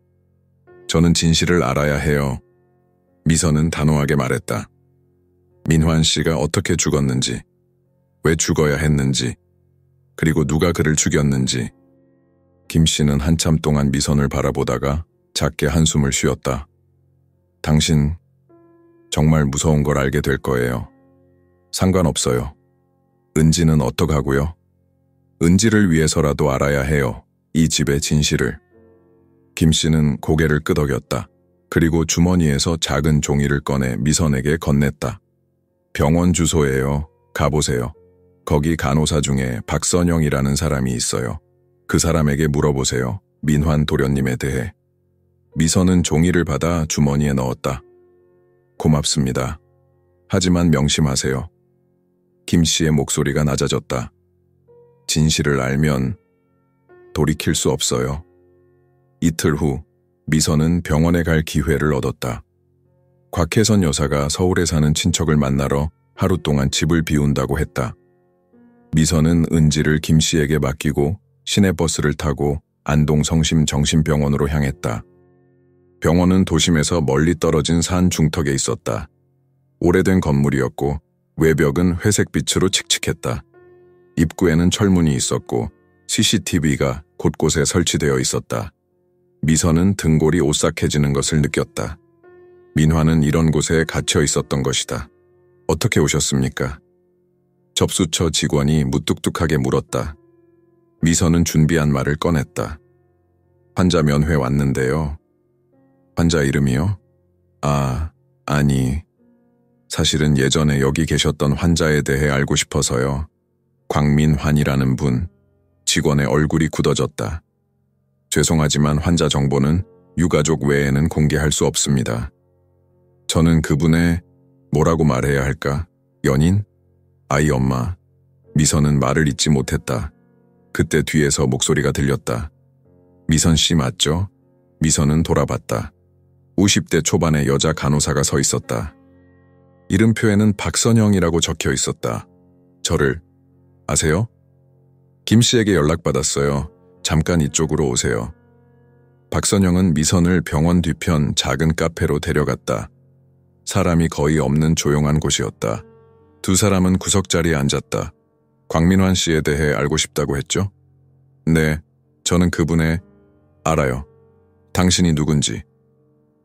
저는 진실을 알아야 해요. 미선은 단호하게 말했다. 민환 씨가 어떻게 죽었는지, 왜 죽어야 했는지, 그리고 누가 그를 죽였는지. 김 씨는 한참 동안 미선을 바라보다가 작게 한숨을 쉬었다. 당신 정말 무서운 걸 알게 될 거예요. 상관없어요. 은지는 어떡하고요? 은지를 위해서라도 알아야 해요. 이 집의 진실을. 김 씨는 고개를 끄덕였다. 그리고 주머니에서 작은 종이를 꺼내 미선에게 건넸다. 병원 주소예요. 가보세요. 거기 간호사 중에 박선영이라는 사람이 있어요. 그 사람에게 물어보세요. 민환 도련님에 대해. 미선은 종이를 받아 주머니에 넣었다. 고맙습니다. 하지만 명심하세요. 김 씨의 목소리가 낮아졌다. 진실을 알면 돌이킬 수 없어요. 이틀 후 미선은 병원에 갈 기회를 얻었다. 곽혜선 여사가 서울에 사는 친척을 만나러 하루 동안 집을 비운다고 했다. 미선은 은지를 김 씨에게 맡기고 시내버스를 타고 안동 성심정신병원으로 향했다. 병원은 도심에서 멀리 떨어진 산 중턱에 있었다. 오래된 건물이었고 외벽은 회색빛으로 칙칙했다. 입구에는 철문이 있었고 CCTV가 곳곳에 설치되어 있었다. 미선은 등골이 오싹해지는 것을 느꼈다. 민화는 이런 곳에 갇혀 있었던 것이다. 어떻게 오셨습니까? 접수처 직원이 무뚝뚝하게 물었다. 미선은 준비한 말을 꺼냈다. 환자 면회 왔는데요. 환자 이름이요? 아니. 사실은 예전에 여기 계셨던 환자에 대해 알고 싶어서요. 광민환이라는 분. 직원의 얼굴이 굳어졌다. 죄송하지만 환자 정보는 유가족 외에는 공개할 수 없습니다. 저는 그분의 뭐라고 말해야 할까? 연인? 아이 엄마. 미선은 말을 잇지 못했다. 그때 뒤에서 목소리가 들렸다. 미선 씨 맞죠? 미선은 돌아봤다. 50대 초반의 여자 간호사가 서 있었다. 이름표에는 박선영이라고 적혀 있었다. 저를 아세요? 김 씨에게 연락받았어요. 잠깐 이쪽으로 오세요. 박선영은 미선을 병원 뒤편 작은 카페로 데려갔다. 사람이 거의 없는 조용한 곳이었다. 두 사람은 구석자리에 앉았다. 광민환 씨에 대해 알고 싶다고 했죠? 네, 저는 그분의 알아요. 당신이 누군지.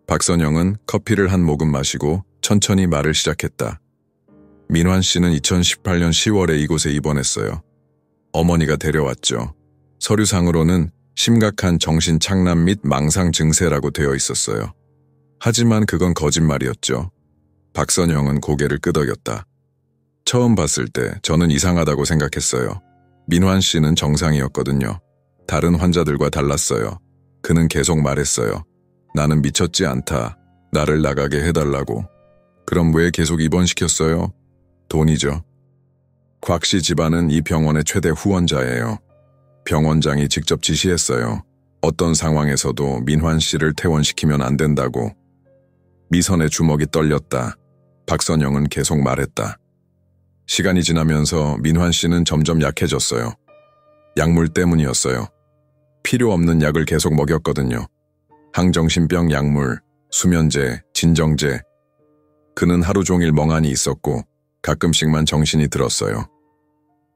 박선영은 커피를 한 모금 마시고 천천히 말을 시작했다. 민환 씨는 2018년 10월에 이곳에 입원했어요. 어머니가 데려왔죠. 서류상으로는 심각한 정신착란 및 망상 증세라고 되어 있었어요. 하지만 그건 거짓말이었죠. 박선영은 고개를 끄덕였다. 처음 봤을 때 저는 이상하다고 생각했어요. 민환 씨는 정상이었거든요. 다른 환자들과 달랐어요. 그는 계속 말했어요. 나는 미쳤지 않다. 나를 나가게 해달라고. 그럼 왜 계속 입원시켰어요? 돈이죠. 곽 씨 집안은 이 병원의 최대 후원자예요. 병원장이 직접 지시했어요. 어떤 상황에서도 민환 씨를 퇴원시키면 안 된다고. 미선의 주먹이 떨렸다. 박선영은 계속 말했다. 시간이 지나면서 민환 씨는 점점 약해졌어요. 약물 때문이었어요. 필요 없는 약을 계속 먹였거든요. 항정신병 약물, 수면제, 진정제. 그는 하루 종일 멍하니 있었고 가끔씩만 정신이 들었어요.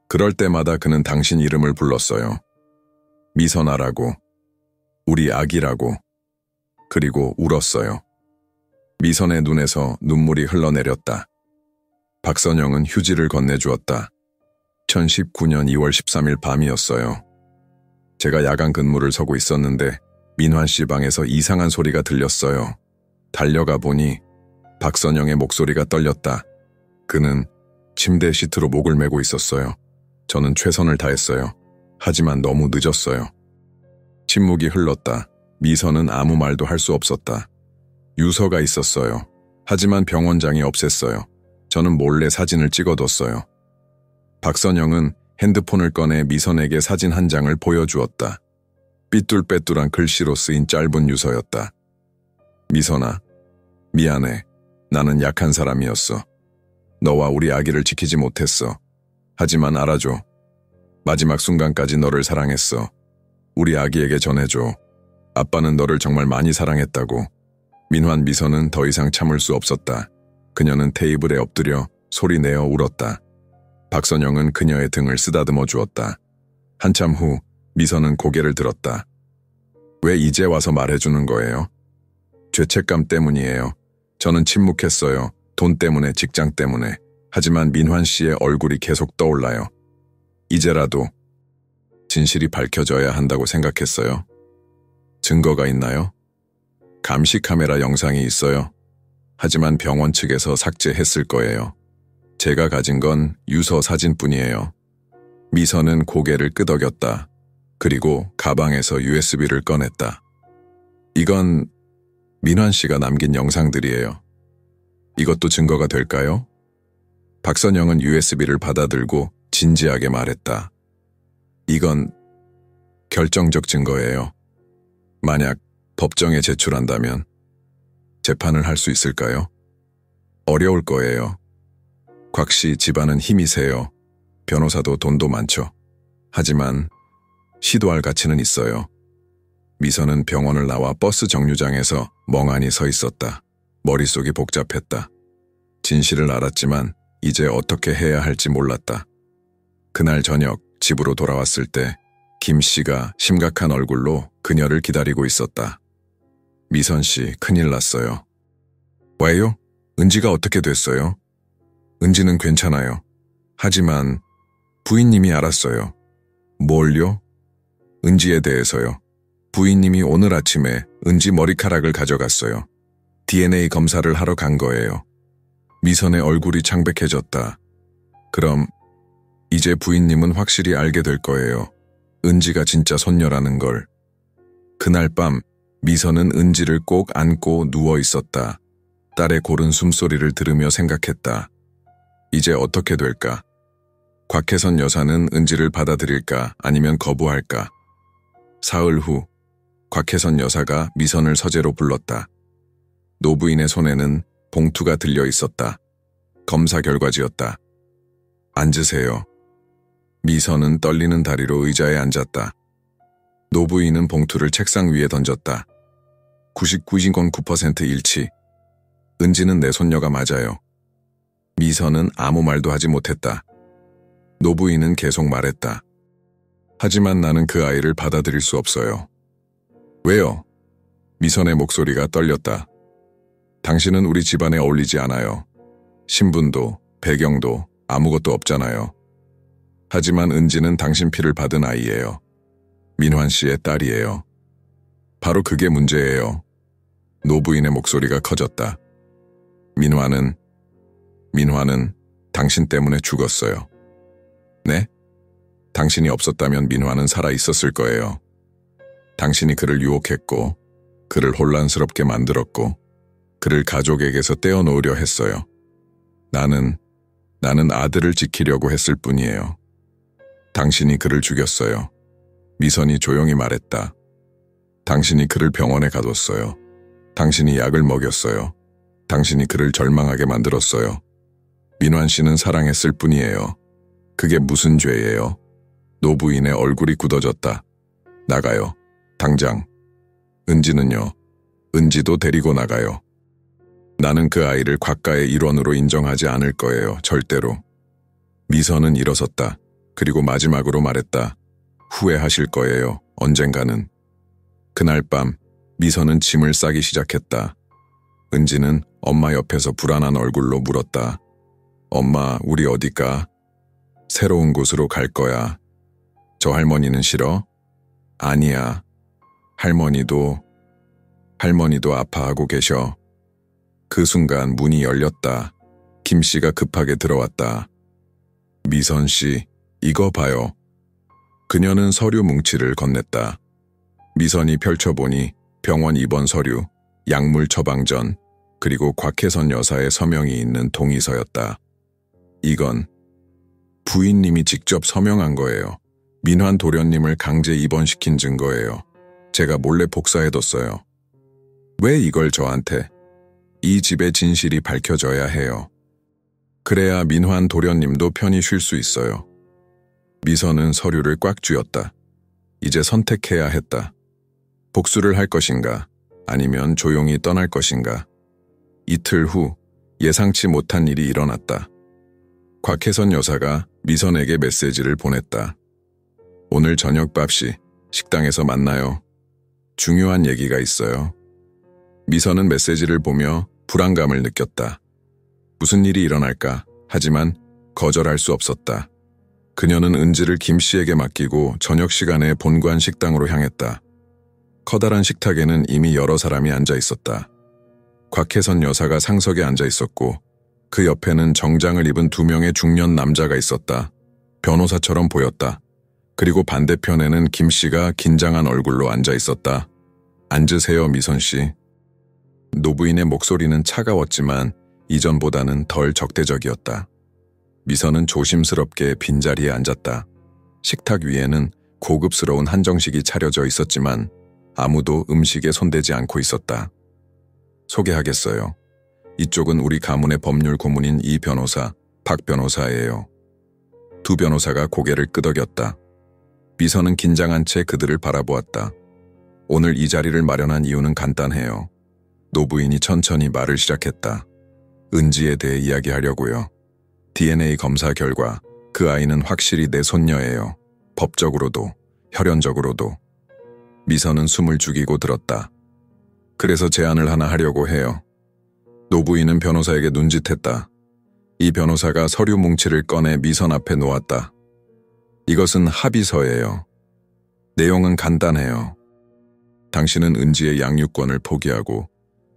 그럴 때마다 그는 당신 이름을 불렀어요. 미선아라고, 우리 아기라고, 그리고 울었어요. 미선의 눈에서 눈물이 흘러내렸다. 박선영은 휴지를 건네주었다. 2019년 2월 13일 밤이었어요. 제가 야간 근무를 서고 있었는데 민환 씨 방에서 이상한 소리가 들렸어요. 달려가 보니 박선영의 목소리가 떨렸다. 그는 침대 시트로 목을 메고 있었어요. 저는 최선을 다했어요. 하지만 너무 늦었어요. 침묵이 흘렀다. 미선은 아무 말도 할 수 없었다. 유서가 있었어요. 하지만 병원장이 없앴어요. 저는 몰래 사진을 찍어뒀어요. 박선영은 핸드폰을 꺼내 미선에게 사진 한 장을 보여주었다. 삐뚤빼뚤한 글씨로 쓰인 짧은 유서였다. 미선아, 미안해. 나는 약한 사람이었어. 너와 우리 아기를 지키지 못했어. 하지만 알아줘. 마지막 순간까지 너를 사랑했어. 우리 아기에게 전해줘. 아빠는 너를 정말 많이 사랑했다고. 민환 미선은 더 이상 참을 수 없었다. 그녀는 테이블에 엎드려 소리내어 울었다. 박선영은 그녀의 등을 쓰다듬어 주었다. 한참 후 미선은 고개를 들었다. 왜 이제 와서 말해주는 거예요? 죄책감 때문이에요. 저는 침묵했어요. 돈 때문에, 직장 때문에. 하지만 민환 씨의 얼굴이 계속 떠올라요. 이제라도 진실이 밝혀져야 한다고 생각했어요. 증거가 있나요? 감시 카메라 영상이 있어요. 하지만 병원 측에서 삭제했을 거예요. 제가 가진 건 유서 사진뿐이에요. 미선은 고개를 끄덕였다. 그리고 가방에서 USB를 꺼냈다. 이건 민환 씨가 남긴 영상들이에요. 이것도 증거가 될까요? 박선영은 USB를 받아들고 진지하게 말했다. 이건 결정적 증거예요. 만약 법정에 제출한다면 재판을 할 수 있을까요? 어려울 거예요. 곽 씨 집안은 힘이 세요. 변호사도 돈도 많죠. 하지만 시도할 가치는 있어요. 미선은 병원을 나와 버스 정류장에서 멍하니 서 있었다. 머릿속이 복잡했다. 진실을 알았지만 이제 어떻게 해야 할지 몰랐다. 그날 저녁 집으로 돌아왔을 때 김 씨가 심각한 얼굴로 그녀를 기다리고 있었다. 미선 씨, 큰일 났어요. 왜요? 은지가 어떻게 됐어요? 은지는 괜찮아요. 하지만 부인님이 알았어요. 뭘요? 은지에 대해서요. 부인님이 오늘 아침에 은지 머리카락을 가져갔어요. DNA 검사를 하러 간 거예요. 미선의 얼굴이 창백해졌다. 그럼 이제 부인님은 확실히 알게 될 거예요. 은지가 진짜 손녀라는 걸. 그날 밤 미선은 은지를 꼭 안고 누워 있었다. 딸의 고른 숨소리를 들으며 생각했다. 이제 어떻게 될까? 곽혜선 여사는 은지를 받아들일까 아니면 거부할까? 사흘 후 곽혜선 여사가 미선을 서재로 불렀다. 노부인의 손에는 봉투가 들려 있었다. 검사 결과지였다. 앉으세요. 미선은 떨리는 다리로 의자에 앉았다. 노부인은 봉투를 책상 위에 던졌다. 99.9% 일치. 은지는 내 손녀가 맞아요. 미선은 아무 말도 하지 못했다. 노부인은 계속 말했다. 하지만 나는 그 아이를 받아들일 수 없어요. 왜요? 미선의 목소리가 떨렸다. 당신은 우리 집안에 어울리지 않아요. 신분도, 배경도 아무것도 없잖아요. 하지만 은지는 당신 피를 받은 아이예요. 민환 씨의 딸이에요. 바로 그게 문제예요. 노부인의 목소리가 커졌다. 민환은 당신 때문에 죽었어요. 네? 당신이 없었다면 민환은 살아 있었을 거예요. 당신이 그를 유혹했고, 그를 혼란스럽게 만들었고, 그를 가족에게서 떼어놓으려 했어요. 나는 아들을 지키려고 했을 뿐이에요. 당신이 그를 죽였어요. 미선이 조용히 말했다. 당신이 그를 병원에 가뒀어요. 당신이 약을 먹였어요. 당신이 그를 절망하게 만들었어요. 민환 씨는 사랑했을 뿐이에요. 그게 무슨 죄예요? 노부인의 얼굴이 굳어졌다. 나가요. 당장. 은지는요? 은지도 데리고 나가요. 나는 그 아이를 곽가의 일원으로 인정하지 않을 거예요. 절대로. 미선은 일어섰다. 그리고 마지막으로 말했다. 후회하실 거예요. 언젠가는. 그날 밤 미선은 짐을 싸기 시작했다. 은지는 엄마 옆에서 불안한 얼굴로 물었다. 엄마, 우리 어디 가? 새로운 곳으로 갈 거야. 저 할머니는 싫어? 아니야. 할머니도 아파하고 계셔. 그 순간 문이 열렸다. 김 씨가 급하게 들어왔다. 미선 씨, 이거 봐요. 그녀는 서류 뭉치를 건넸다. 미선이 펼쳐보니 병원 입원 서류, 약물 처방전, 그리고 곽혜선 여사의 서명이 있는 동의서였다. 이건 부인님이 직접 서명한 거예요. 민환 도련님을 강제 입원시킨 증거예요. 제가 몰래 복사해뒀어요. 왜 이걸 저한테? 이 집의 진실이 밝혀져야 해요. 그래야 민환 도련님도 편히 쉴 수 있어요. 미선은 서류를 꽉 쥐었다. 이제 선택해야 했다. 복수를 할 것인가, 아니면 조용히 떠날 것인가. 이틀 후 예상치 못한 일이 일어났다. 곽혜선 여사가 미선에게 메시지를 보냈다. 오늘 저녁 밥시 식당에서 만나요. 중요한 얘기가 있어요. 미선은 메시지를 보며 불안감을 느꼈다. 무슨 일이 일어날까? 하지만 거절할 수 없었다. 그녀는 은지를 김 씨에게 맡기고 저녁 시간에 본관 식당으로 향했다. 커다란 식탁에는 이미 여러 사람이 앉아 있었다. 곽혜선 여사가 상석에 앉아 있었고 그 옆에는 정장을 입은 2명의 중년 남자가 있었다. 변호사처럼 보였다. 그리고 반대편에는 김 씨가 긴장한 얼굴로 앉아 있었다. 앉으세요, 미선 씨. 노부인의 목소리는 차가웠지만 이전보다는 덜 적대적이었다. 미선은 조심스럽게 빈자리에 앉았다. 식탁 위에는 고급스러운 한정식이 차려져 있었지만 아무도 음식에 손대지 않고 있었다. 소개하겠어요. 이쪽은 우리 가문의 법률 고문인 이 변호사, 박 변호사예요. 2 변호사가 고개를 끄덕였다. 미선은 긴장한 채 그들을 바라보았다. 오늘 이 자리를 마련한 이유는 간단해요. 노부인이 천천히 말을 시작했다. 은지에 대해 이야기하려고요. DNA 검사 결과 그 아이는 확실히 내 손녀예요. 법적으로도, 혈연적으로도. 미선은 숨을 죽이고 들었다. 그래서 제안을 하나 하려고 해요. 노부인은 변호사에게 눈짓했다. 이 변호사가 서류 뭉치를 꺼내 미선 앞에 놓았다. 이것은 합의서예요. 내용은 간단해요. 당신은 은지의 양육권을 포기하고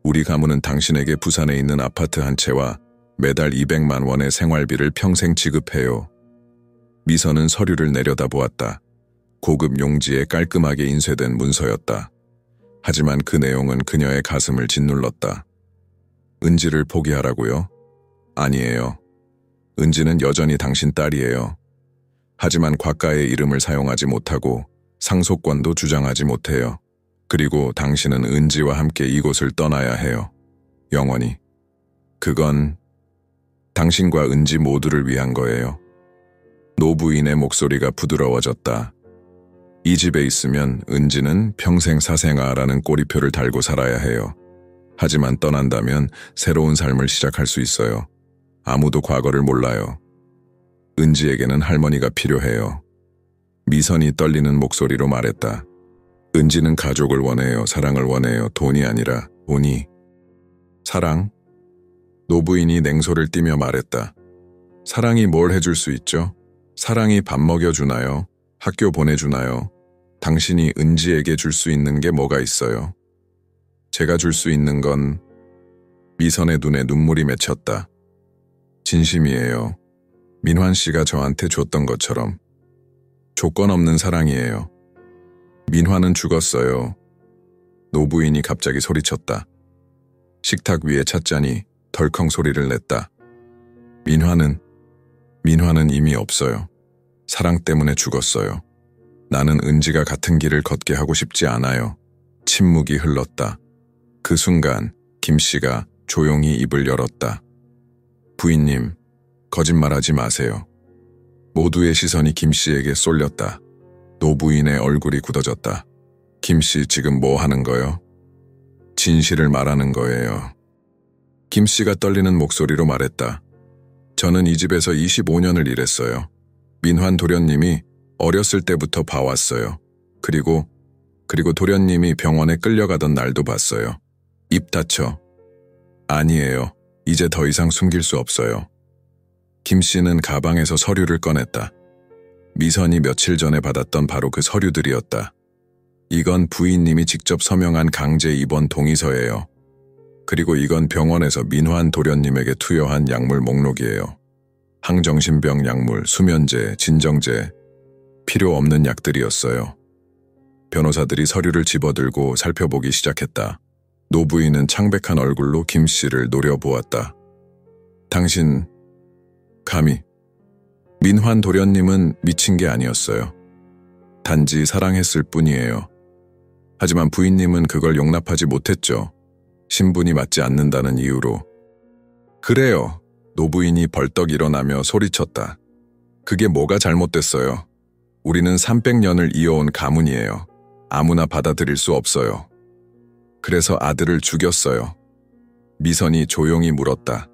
우리 가문은 당신에게 부산에 있는 아파트 한 채와 매달 200만 원의 생활비를 평생 지급해요. 미선은 서류를 내려다보았다. 고급 용지에 깔끔하게 인쇄된 문서였다. 하지만 그 내용은 그녀의 가슴을 짓눌렀다. 은지를 포기하라고요? 아니에요. 은지는 여전히 당신 딸이에요. 하지만 곽가의 이름을 사용하지 못하고 상속권도 주장하지 못해요. 그리고 당신은 은지와 함께 이곳을 떠나야 해요. 영원히. 그건 당신과 은지 모두를 위한 거예요. 노부인의 목소리가 부드러워졌다. 이 집에 있으면 은지는 평생 사생아라는 꼬리표를 달고 살아야 해요. 하지만 떠난다면 새로운 삶을 시작할 수 있어요. 아무도 과거를 몰라요. 은지에게는 할머니가 필요해요. 미선이 떨리는 목소리로 말했다. 은지는 가족을 원해요. 사랑을 원해요. 돈이 아니라 돈이. 사랑? 노부인이 냉소를 띠며 말했다. 사랑이 뭘 해줄 수 있죠? 사랑이 밥 먹여주나요? 학교 보내주나요? 당신이 은지에게 줄 수 있는 게 뭐가 있어요? 제가 줄 수 있는 건 미선의 눈에 눈물이 맺혔다. 진심이에요. 민환 씨가 저한테 줬던 것처럼. 조건 없는 사랑이에요. 민환은 죽었어요. 노부인이 갑자기 소리쳤다. 식탁 위에 찻잔이 덜컹 소리를 냈다. 민환은 이미 없어요. 사랑 때문에 죽었어요. 나는 은지가 같은 길을 걷게 하고 싶지 않아요. 침묵이 흘렀다. 그 순간 김 씨가 조용히 입을 열었다. 부인님, 거짓말하지 마세요. 모두의 시선이 김 씨에게 쏠렸다. 노부인의 얼굴이 굳어졌다. 김 씨 지금 뭐 하는 거요? 진실을 말하는 거예요. 김 씨가 떨리는 목소리로 말했다. 저는 이 집에서 25년을 일했어요. 민환 도련님이 어렸을 때부터 봐왔어요. 그리고 도련님이 병원에 끌려가던 날도 봤어요. 입 다쳐. 아니에요. 이제 더 이상 숨길 수 없어요. 김 씨는 가방에서 서류를 꺼냈다. 미선이 며칠 전에 받았던 바로 그 서류들이었다. 이건 부인님이 직접 서명한 강제 입원 동의서예요. 그리고 이건 병원에서 민환 도련님에게 투여한 약물 목록이에요. 항정신병 약물, 수면제, 진정제, 필요 없는 약들이었어요. 변호사들이 서류를 집어들고 살펴보기 시작했다. 노부인은 창백한 얼굴로 김 씨를 노려보았다. 당신, 감히. 민환 도련님은 미친 게 아니었어요. 단지 사랑했을 뿐이에요. 하지만 부인님은 그걸 용납하지 못했죠. 신분이 맞지 않는다는 이유로. 그래요. 노부인이 벌떡 일어나며 소리쳤다. 그게 뭐가 잘못됐어요. 우리는 300년을 이어온 가문이에요. 아무나 받아들일 수 없어요. 그래서 아들을 죽였어요. 미선이 조용히 물었다.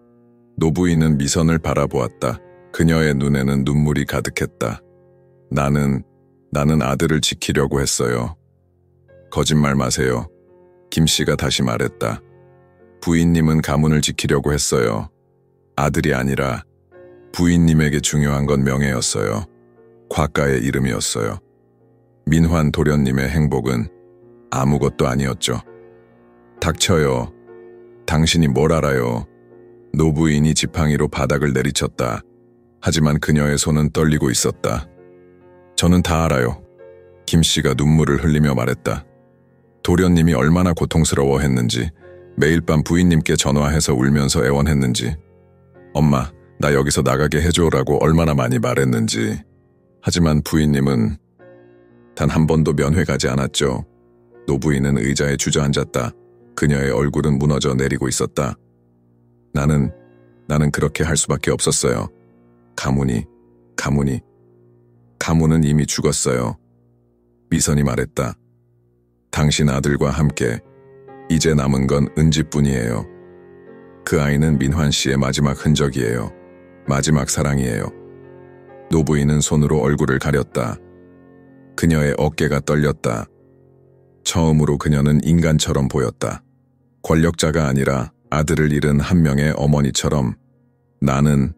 노부인은 미선을 바라보았다. 그녀의 눈에는 눈물이 가득했다. 나는 아들을 지키려고 했어요. 거짓말 마세요. 김 씨가 다시 말했다. 부인님은 가문을 지키려고 했어요. 아들이 아니라 부인님에게 중요한 건 명예였어요. 과가의 이름이었어요. 민환 도련님의 행복은 아무것도 아니었죠. 닥쳐요. 당신이 뭘 알아요. 노부인이 지팡이로 바닥을 내리쳤다. 하지만 그녀의 손은 떨리고 있었다. 저는 다 알아요. 김 씨가 눈물을 흘리며 말했다. 도련님이 얼마나 고통스러워했는지, 매일 밤 부인님께 전화해서 울면서 애원했는지, 엄마, 나 여기서 나가게 해줘라고 얼마나 많이 말했는지. 하지만 부인님은 단 한 번도 면회 가지 않았죠. 노부인은 의자에 주저앉았다. 그녀의 얼굴은 무너져 내리고 있었다. 나는 그렇게 할 수밖에 없었어요. 가문은 이미 죽었어요. 미선이 말했다. 당신 아들과 함께 이제 남은 건 은지뿐이에요. 그 아이는 민환 씨의 마지막 흔적이에요. 마지막 사랑이에요. 노부인은 손으로 얼굴을 가렸다. 그녀의 어깨가 떨렸다. 처음으로 그녀는 인간처럼 보였다. 권력자가 아니라 아들을 잃은 한 명의 어머니처럼. 나는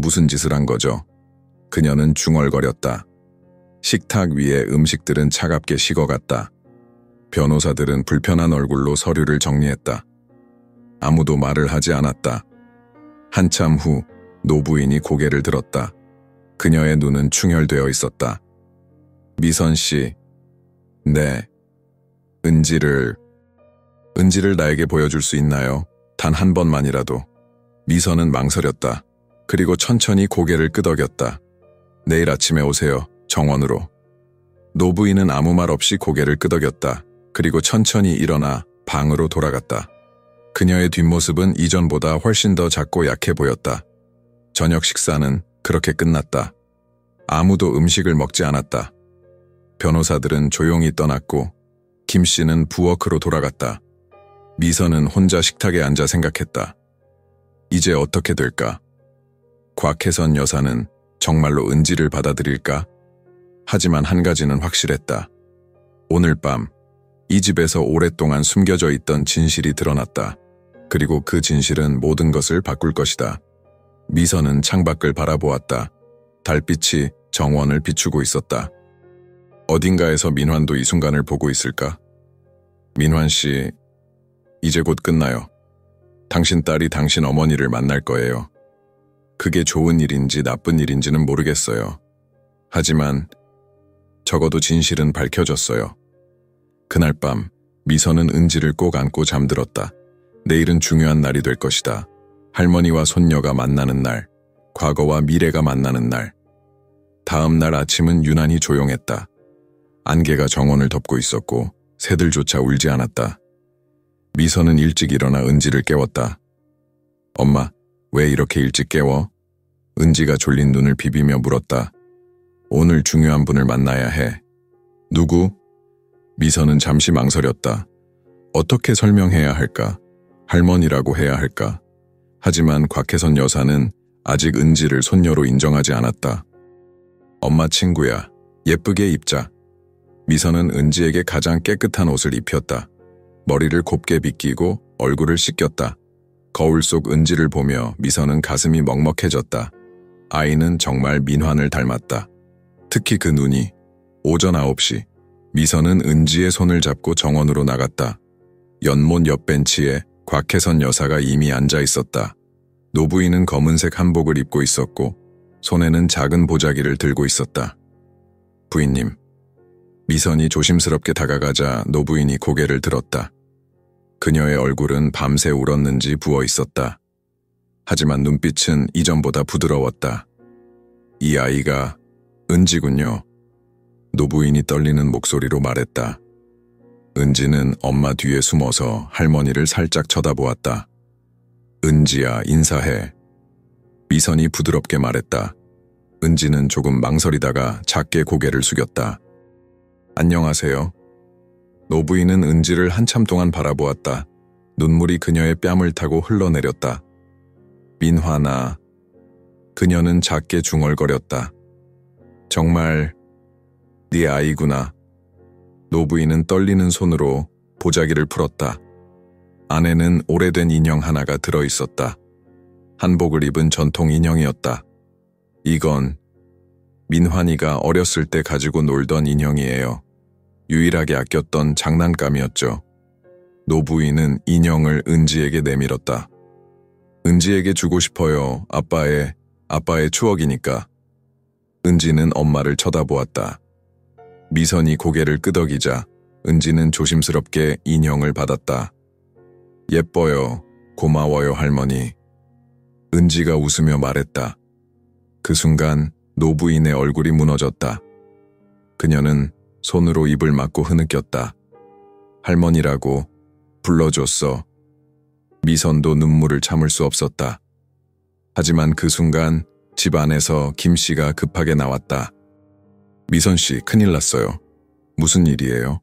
무슨 짓을 한 거죠? 그녀는 중얼거렸다. 식탁 위에 음식들은 차갑게 식어갔다. 변호사들은 불편한 얼굴로 서류를 정리했다. 아무도 말을 하지 않았다. 한참 후 노부인이 고개를 들었다. 그녀의 눈은 충혈되어 있었다. 미선 씨, 네. 은지를 나에게 보여줄 수 있나요? 단 한 번만이라도. 미선은 망설였다. 그리고 천천히 고개를 끄덕였다. 내일 아침에 오세요. 정원으로. 노부인은 아무 말 없이 고개를 끄덕였다. 그리고 천천히 일어나 방으로 돌아갔다. 그녀의 뒷모습은 이전보다 훨씬 더 작고 약해 보였다. 저녁 식사는 그렇게 끝났다. 아무도 음식을 먹지 않았다. 변호사들은 조용히 떠났고 김 씨는 부엌으로 돌아갔다. 미선은 혼자 식탁에 앉아 생각했다. 이제 어떻게 될까? 곽혜선 여사는 정말로 은지를 받아들일까? 하지만 한 가지는 확실했다. 오늘 밤 이 집에서 오랫동안 숨겨져 있던 진실이 드러났다. 그리고 그 진실은 모든 것을 바꿀 것이다. 미선은 창밖을 바라보았다. 달빛이 정원을 비추고 있었다. 어딘가에서 민환도 이 순간을 보고 있을까? 민환 씨, 이제 곧 끝나요. 당신 딸이 당신 어머니를 만날 거예요. 그게 좋은 일인지 나쁜 일인지는 모르겠어요. 하지만 적어도 진실은 밝혀졌어요. 그날 밤 미선은 은지를 꼭 안고 잠들었다. 내일은 중요한 날이 될 것이다. 할머니와 손녀가 만나는 날, 과거와 미래가 만나는 날. 다음 날 아침은 유난히 조용했다. 안개가 정원을 덮고 있었고 새들조차 울지 않았다. 미선은 일찍 일어나 은지를 깨웠다. 엄마, 왜 이렇게 일찍 깨워? 은지가 졸린 눈을 비비며 물었다. 오늘 중요한 분을 만나야 해. 누구? 미선은 잠시 망설였다. 어떻게 설명해야 할까? 할머니라고 해야 할까? 하지만 곽혜선 여사는 아직 은지를 손녀로 인정하지 않았다. 엄마 친구야, 예쁘게 입자. 미선은 은지에게 가장 깨끗한 옷을 입혔다. 머리를 곱게 빗기고 얼굴을 씻겼다. 거울 속 은지를 보며 미선은 가슴이 먹먹해졌다. 아이는 정말 민환을 닮았다. 특히 그 눈이. 오전 9시 미선은 은지의 손을 잡고 정원으로 나갔다. 연못 옆 벤치에 곽혜선 여사가 이미 앉아 있었다. 노부인은 검은색 한복을 입고 있었고 손에는 작은 보자기를 들고 있었다. 부인님. 미선이 조심스럽게 다가가자 노부인이 고개를 들었다. 그녀의 얼굴은 밤새 울었는지 부어 있었다. 하지만 눈빛은 이전보다 부드러웠다. 이 아이가 은지군요. 노부인이 떨리는 목소리로 말했다. 은지는 엄마 뒤에 숨어서 할머니를 살짝 쳐다보았다. 은지야, 인사해. 미선이 부드럽게 말했다. 은지는 조금 망설이다가 작게 고개를 숙였다. 안녕하세요. 노부인은 은지를 한참 동안 바라보았다. 눈물이 그녀의 뺨을 타고 흘러내렸다. 민환아. 그녀는 작게 중얼거렸다. 정말 네 아이구나. 노부인은 떨리는 손으로 보자기를 풀었다. 안에는 오래된 인형 하나가 들어있었다. 한복을 입은 전통 인형이었다. 이건 민환이가 어렸을 때 가지고 놀던 인형이에요. 유일하게 아꼈던 장난감이었죠. 노부인은 인형을 은지에게 내밀었다. 은지에게 주고 싶어요. 아빠의 추억이니까. 은지는 엄마를 쳐다보았다. 미선이 고개를 끄덕이자 은지는 조심스럽게 인형을 받았다. 예뻐요. 고마워요, 할머니. 은지가 웃으며 말했다. 그 순간 노부인의 얼굴이 무너졌다. 그녀는 손으로 입을 막고 흐느꼈다. 할머니라고 불러줬어. 미선도 눈물을 참을 수 없었다. 하지만 그 순간 집 안에서 김 씨가 급하게 나왔다. 미선 씨, 큰일 났어요. 무슨 일이에요?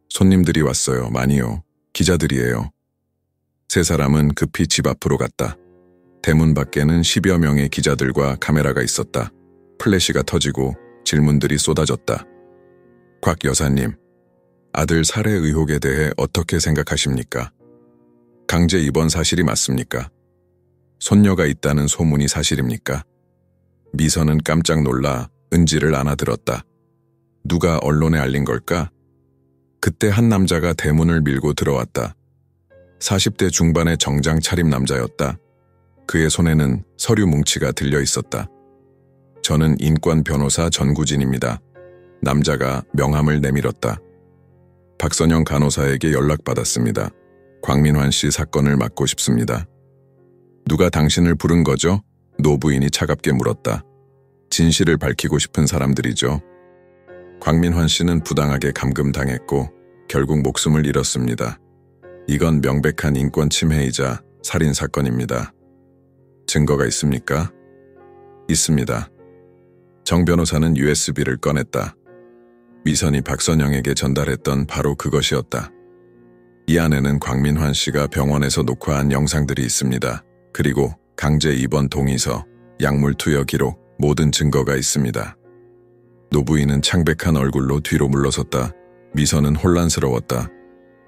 손님들이 왔어요. 많이요. 기자들이에요. 세 사람은 급히 집 앞으로 갔다. 대문 밖에는 10여 명의 기자들과 카메라가 있었다. 플래시가 터지고 질문들이 쏟아졌다. 곽 여사님, 아들 살해 의혹에 대해 어떻게 생각하십니까? 강제 입원 사실이 맞습니까? 손녀가 있다는 소문이 사실입니까? 미선은 깜짝 놀라 은지를 안아들었다. 누가 언론에 알린 걸까? 그때 한 남자가 대문을 밀고 들어왔다. 40대 중반의 정장 차림 남자였다. 그의 손에는 서류 뭉치가 들려 있었다. 저는 인권 변호사 전구진입니다. 남자가 명함을 내밀었다. 박선영 간호사에게 연락받았습니다. 광민환 씨 사건을 맡고 싶습니다. 누가 당신을 부른 거죠? 노부인이 차갑게 물었다. 진실을 밝히고 싶은 사람들이죠. 광민환 씨는 부당하게 감금당했고 결국 목숨을 잃었습니다. 이건 명백한 인권 침해이자 살인 사건입니다. 증거가 있습니까? 있습니다. 정 변호사는 USB를 꺼냈다. 미선이 박선영에게 전달했던 바로 그것이었다. 이 안에는 광민환 씨가 병원에서 녹화한 영상들이 있습니다. 그리고 강제 입원 동의서, 약물 투여 기록, 모든 증거가 있습니다. 노부인은 창백한 얼굴로 뒤로 물러섰다. 미선은 혼란스러웠다.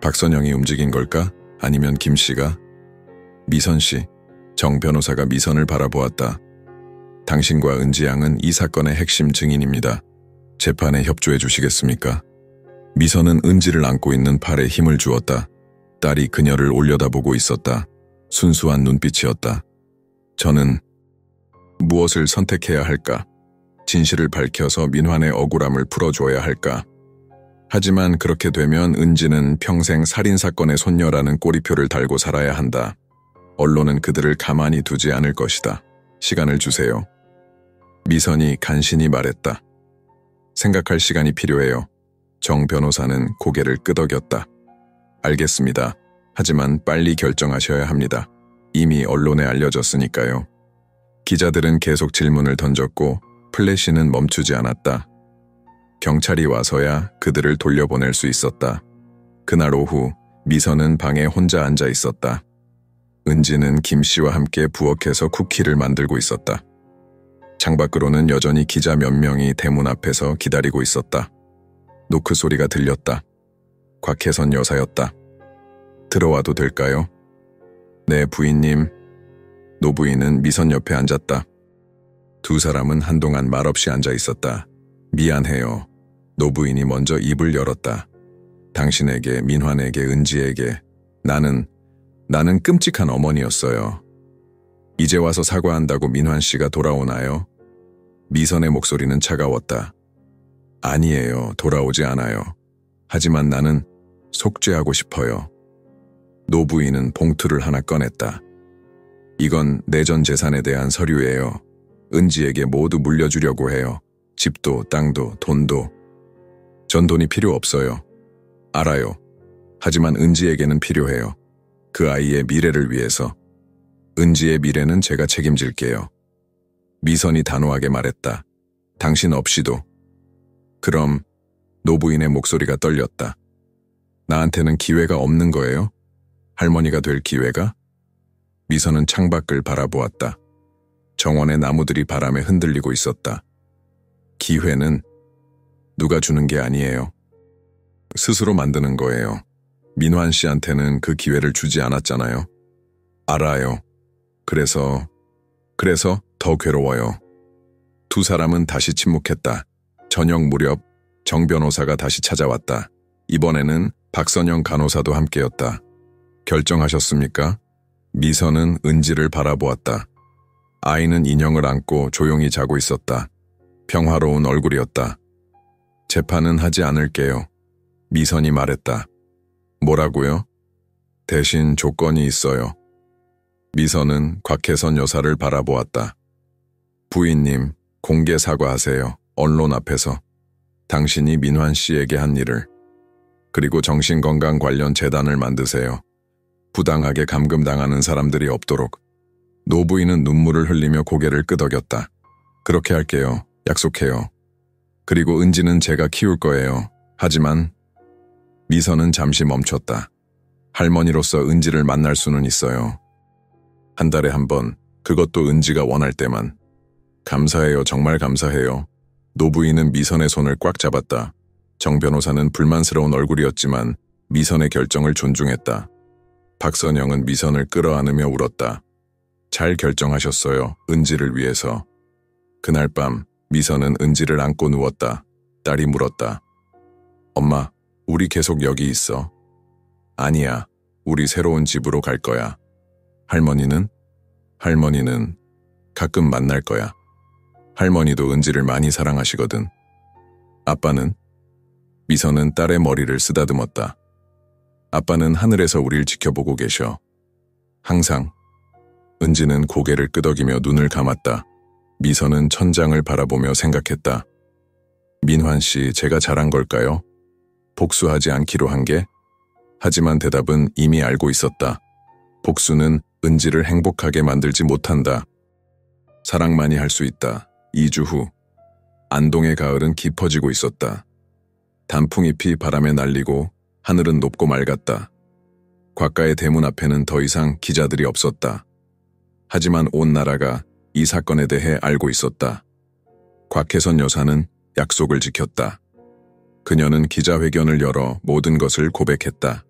박선영이 움직인 걸까? 아니면 김 씨가? 미선 씨, 정 변호사가 미선을 바라보았다. 당신과 은지 양은 이 사건의 핵심 증인입니다. 재판에 협조해 주시겠습니까? 미선은 은지를 안고 있는 팔에 힘을 주었다. 딸이 그녀를 올려다보고 있었다. 순수한 눈빛이었다. 저는 무엇을 선택해야 할까? 진실을 밝혀서 민환의 억울함을 풀어줘야 할까? 하지만 그렇게 되면 은지는 평생 살인사건의 손녀라는 꼬리표를 달고 살아야 한다. 언론은 그들을 가만히 두지 않을 것이다. 시간을 주세요. 미선이 간신히 말했다. 생각할 시간이 필요해요. 정 변호사는 고개를 끄덕였다. 알겠습니다. 하지만 빨리 결정하셔야 합니다. 이미 언론에 알려졌으니까요. 기자들은 계속 질문을 던졌고 플래시는 멈추지 않았다. 경찰이 와서야 그들을 돌려보낼 수 있었다. 그날 오후 미선은 방에 혼자 앉아 있었다. 은지는 김 씨와 함께 부엌에서 쿠키를 만들고 있었다. 창밖으로는 여전히 기자 몇 명이 대문 앞에서 기다리고 있었다. 노크 소리가 들렸다. 곽혜선 여사였다. 들어와도 될까요? 네, 부인님. 노부인은 미선 옆에 앉았다. 두 사람은 한동안 말없이 앉아 있었다. 미안해요. 노부인이 먼저 입을 열었다. 당신에게, 민환에게, 은지에게 나는 끔찍한 어머니였어요. 이제 와서 사과한다고 민환 씨가 돌아오나요? 미선의 목소리는 차가웠다. 아니에요. 돌아오지 않아요. 하지만 나는 속죄하고 싶어요. 노부인은 봉투를 하나 꺼냈다. 이건 내전 재산에 대한 서류예요. 은지에게 모두 물려주려고 해요. 집도, 땅도, 돈도. 전 돈이 필요 없어요. 알아요. 하지만 은지에게는 필요해요. 그 아이의 미래를 위해서. 은지의 미래는 제가 책임질게요. 미선이 단호하게 말했다. 당신 없이도. 그럼 노부인의 목소리가 떨렸다. 나한테는 기회가 없는 거예요? 할머니가 될 기회가? 미선은 창밖을 바라보았다. 정원의 나무들이 바람에 흔들리고 있었다. 기회는 누가 주는 게 아니에요. 스스로 만드는 거예요. 민환 씨한테는 그 기회를 주지 않았잖아요. 알아요. 그래서 더 괴로워요. 두 사람은 다시 침묵했다. 저녁 무렵 정 변호사가 다시 찾아왔다. 이번에는 박선영 간호사도 함께였다. 결정하셨습니까? 미선은 은지를 바라보았다. 아이는 인형을 안고 조용히 자고 있었다. 평화로운 얼굴이었다. 재판은 하지 않을게요. 미선이 말했다. 뭐라고요? 대신 조건이 있어요. 미선은 곽혜선 여사를 바라보았다. 부인님, 공개 사과하세요. 언론 앞에서. 당신이 민환 씨에게 한 일을. 그리고 정신건강 관련 재단을 만드세요. 부당하게 감금당하는 사람들이 없도록. 노부인은 눈물을 흘리며 고개를 끄덕였다. 그렇게 할게요. 약속해요. 그리고 은지는 제가 키울 거예요. 하지만 미선은 잠시 멈췄다. 할머니로서 은지를 만날 수는 있어요. 한 달에 한 번, 그것도 은지가 원할 때만. 감사해요. 정말 감사해요. 노부인은 미선의 손을 꽉 잡았다. 정 변호사는 불만스러운 얼굴이었지만 미선의 결정을 존중했다. 박선영은 미선을 끌어안으며 울었다. 잘 결정하셨어요. 은지를 위해서. 그날 밤 미선은 은지를 안고 누웠다. 딸이 물었다. 엄마, 우리 계속 여기 있어. 아니야. 우리 새로운 집으로 갈 거야. 할머니는 가끔 만날 거야. 할머니도 은지를 많이 사랑하시거든. 아빠는? 미선은 딸의 머리를 쓰다듬었다. 아빠는 하늘에서 우릴 지켜보고 계셔. 항상. 은지는 고개를 끄덕이며 눈을 감았다. 미선은 천장을 바라보며 생각했다. 민환 씨, 제가 잘한 걸까요? 복수하지 않기로 한 게? 하지만 대답은 이미 알고 있었다. 복수는 은지를 행복하게 만들지 못한다. 사랑만이 할 수 있다. 2주 후, 안동의 가을은 깊어지고 있었다. 단풍잎이 바람에 날리고 하늘은 높고 맑았다. 곽가의 대문 앞에는 더 이상 기자들이 없었다. 하지만 온 나라가 이 사건에 대해 알고 있었다. 곽혜선 여사는 약속을 지켰다. 그녀는 기자회견을 열어 모든 것을 고백했다.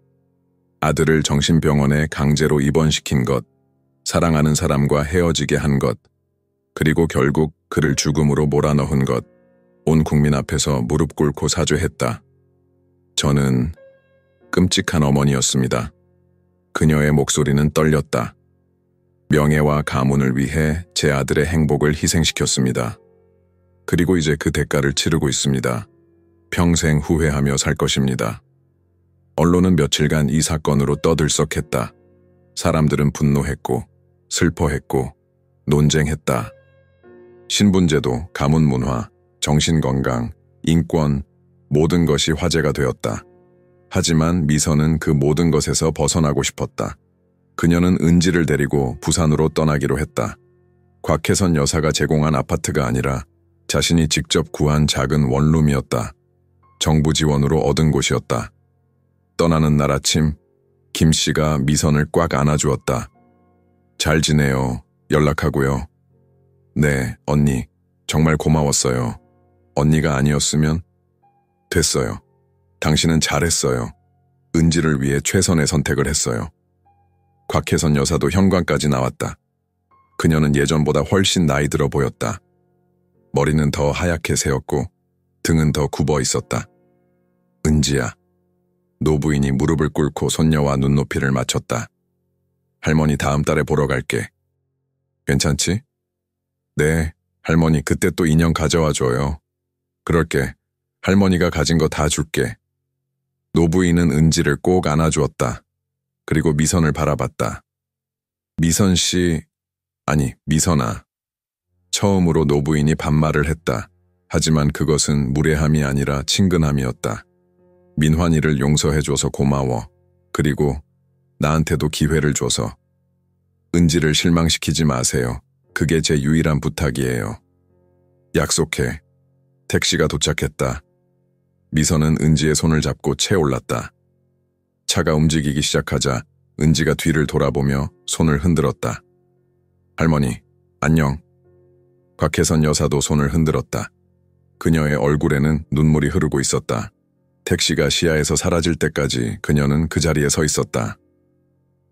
아들을 정신병원에 강제로 입원시킨 것, 사랑하는 사람과 헤어지게 한 것, 그리고 결국 그를 죽음으로 몰아넣은 것, 온 국민 앞에서 무릎 꿇고 사죄했다. 저는 끔찍한 어머니였습니다. 그녀의 목소리는 떨렸다. 명예와 가문을 위해 제 아들의 행복을 희생시켰습니다. 그리고 이제 그 대가를 치르고 있습니다. 평생 후회하며 살 것입니다. 언론은 며칠간 이 사건으로 떠들썩했다. 사람들은 분노했고, 슬퍼했고, 논쟁했다. 신분제도, 가문문화, 정신건강, 인권, 모든 것이 화제가 되었다. 하지만 미선은 그 모든 것에서 벗어나고 싶었다. 그녀는 은지를 데리고 부산으로 떠나기로 했다. 곽혜선 여사가 제공한 아파트가 아니라 자신이 직접 구한 작은 원룸이었다. 정부 지원으로 얻은 곳이었다. 떠나는 날 아침, 김 씨가 미선을 꽉 안아주었다. 잘 지내요. 연락하고요. 네, 언니. 정말 고마웠어요. 언니가 아니었으면 됐어요. 당신은 잘했어요. 은지를 위해 최선의 선택을 했어요. 곽혜선 여사도 현관까지 나왔다. 그녀는 예전보다 훨씬 나이 들어 보였다. 머리는 더 하얗게 새었고 등은 더 굽어 있었다. 은지야. 노부인이 무릎을 꿇고 손녀와 눈높이를 맞췄다. 할머니 다음 달에 보러 갈게. 괜찮지? 네, 할머니 그때 또 인형 가져와 줘요. 그럴게. 할머니가 가진 거 다 줄게. 노부인은 은지를 꼭 안아주었다. 그리고 미선을 바라봤다. 미선 씨, 아니 미선아. 처음으로 노부인이 반말을 했다. 하지만 그것은 무례함이 아니라 친근함이었다. 민환이를 용서해줘서 고마워. 그리고 나한테도 기회를 줘서. 은지를 실망시키지 마세요. 그게 제 유일한 부탁이에요. 약속해. 택시가 도착했다. 미선은 은지의 손을 잡고 채올랐다. 차가 움직이기 시작하자 은지가 뒤를 돌아보며 손을 흔들었다. 할머니, 안녕. 곽혜선 여사도 손을 흔들었다. 그녀의 얼굴에는 눈물이 흐르고 있었다. 택시가 시야에서 사라질 때까지 그녀는 그 자리에 서 있었다.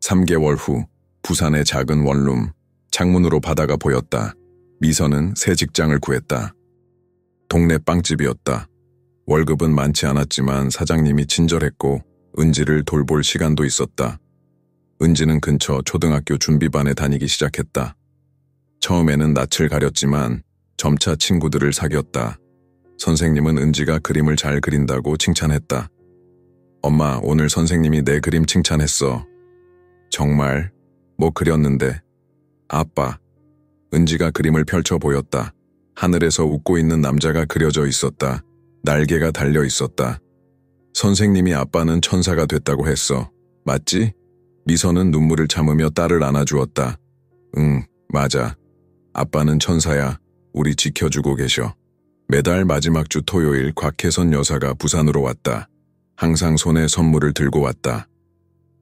3개월 후 부산의 작은 원룸, 창문으로 바다가 보였다. 미선은 새 직장을 구했다. 동네 빵집이었다. 월급은 많지 않았지만 사장님이 친절했고 은지를 돌볼 시간도 있었다. 은지는 근처 초등학교 준비반에 다니기 시작했다. 처음에는 낯을 가렸지만 점차 친구들을 사귀었다. 선생님은 은지가 그림을 잘 그린다고 칭찬했다. 엄마, 오늘 선생님이 내 그림 칭찬했어. 정말? 뭐 그렸는데? 아빠. 은지가 그림을 펼쳐 보였다. 하늘에서 웃고 있는 남자가 그려져 있었다. 날개가 달려 있었다. 선생님이 아빠는 천사가 됐다고 했어. 맞지? 미선은 눈물을 참으며 딸을 안아주었다. 응, 맞아. 아빠는 천사야. 우리 지켜주고 계셔. 매달 마지막 주 토요일 곽혜선 여사가 부산으로 왔다. 항상 손에 선물을 들고 왔다.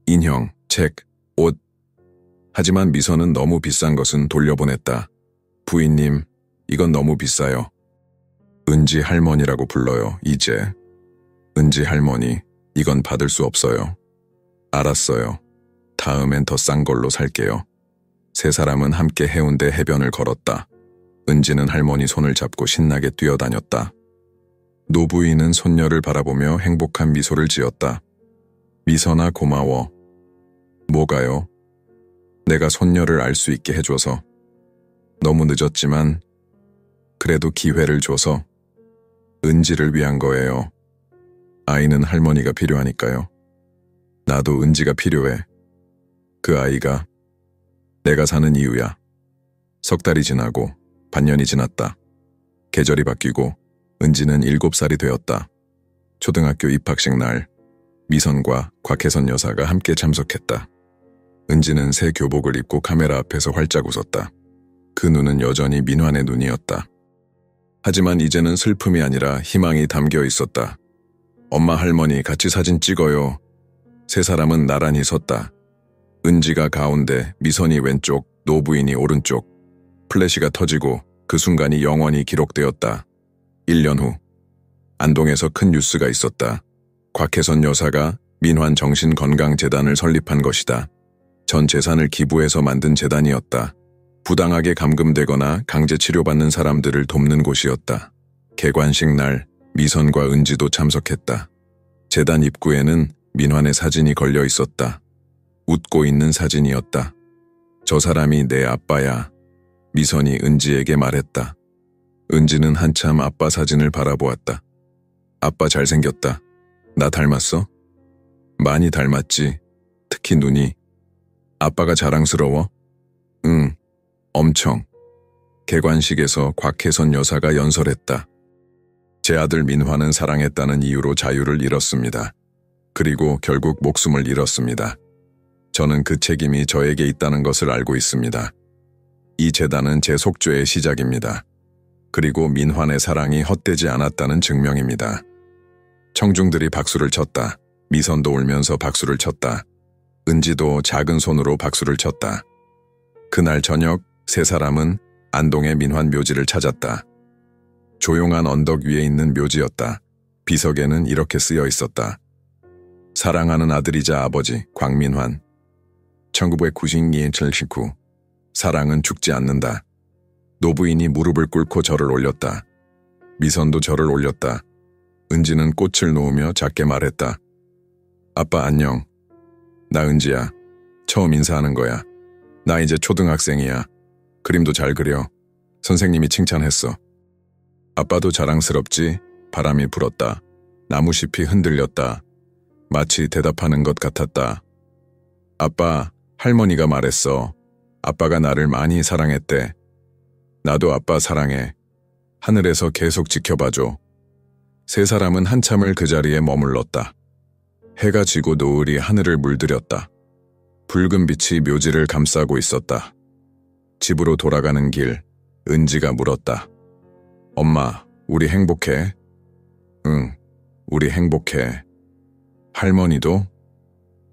인형, 책, 옷. 하지만 미선은 너무 비싼 것은 돌려보냈다. 부인님, 이건 너무 비싸요. 은지 할머니라고 불러요, 이제. 은지 할머니, 이건 받을 수 없어요. 알았어요. 다음엔 더 싼 걸로 살게요. 세 사람은 함께 해운대 해변을 걸었다. 은지는 할머니 손을 잡고 신나게 뛰어다녔다. 노부인은 손녀를 바라보며 행복한 미소를 지었다. 미선아 고마워. 뭐가요? 내가 손녀를 알 수 있게 해줘서. 너무 늦었지만 그래도 기회를 줘서. 은지를 위한 거예요. 아이는 할머니가 필요하니까요. 나도 은지가 필요해. 그 아이가 내가 사는 이유야. 석 달이 지나고 반년이 지났다. 계절이 바뀌고 은지는 7살이 되었다. 초등학교 입학식 날 미선과 곽혜선 여사가 함께 참석했다. 은지는 새 교복을 입고 카메라 앞에서 활짝 웃었다. 그 눈은 여전히 민환의 눈이었다. 하지만 이제는 슬픔이 아니라 희망이 담겨 있었다. 엄마 할머니 같이 사진 찍어요. 세 사람은 나란히 섰다. 은지가 가운데, 미선이 왼쪽, 노부인이 오른쪽. 플래시가 터지고 그 순간이 영원히 기록되었다. 1년 후 안동에서 큰 뉴스가 있었다. 곽혜선 여사가 민환 정신건강재단을 설립한 것이다. 전 재산을 기부해서 만든 재단이었다. 부당하게 감금되거나 강제 치료받는 사람들을 돕는 곳이었다. 개관식 날 미선과 은지도 참석했다. 재단 입구에는 민환의 사진이 걸려 있었다. 웃고 있는 사진이었다. 저 사람이 내 아빠야. 미선이 은지에게 말했다. 은지는 한참 아빠 사진을 바라보았다. 아빠 잘생겼다. 나 닮았어? 많이 닮았지. 특히 눈이. 아빠가 자랑스러워? 응, 엄청. 개관식에서 곽혜선 여사가 연설했다. 제 아들 민환은 사랑했다는 이유로 자유를 잃었습니다. 그리고 결국 목숨을 잃었습니다. 저는 그 책임이 저에게 있다는 것을 알고 있습니다. 이 재단은 제 속죄의 시작입니다. 그리고 민환의 사랑이 헛되지 않았다는 증명입니다. 청중들이 박수를 쳤다. 미선도 울면서 박수를 쳤다. 은지도 작은 손으로 박수를 쳤다. 그날 저녁 세 사람은 안동의 민환 묘지를 찾았다. 조용한 언덕 위에 있는 묘지였다. 비석에는 이렇게 쓰여 있었다. 사랑하는 아들이자 아버지 광민환. 1992년 79. 사랑은 죽지 않는다. 노부인이 무릎을 꿇고 절을 올렸다. 미선도 절을 올렸다. 은지는 꽃을 놓으며 작게 말했다. 아빠 안녕. 나 은지야. 처음 인사하는 거야. 나 이제 초등학생이야. 그림도 잘 그려. 선생님이 칭찬했어. 아빠도 자랑스럽지. 바람이 불었다. 나무잎이 흔들렸다. 마치 대답하는 것 같았다. 아빠, 할머니가 말했어. 아빠가 나를 많이 사랑했대. 나도 아빠 사랑해. 하늘에서 계속 지켜봐줘. 세 사람은 한참을 그 자리에 머물렀다. 해가 지고 노을이 하늘을 물들였다. 붉은 빛이 묘지를 감싸고 있었다. 집으로 돌아가는 길, 은지가 물었다. 엄마, 우리 행복해? 응, 우리 행복해. 할머니도?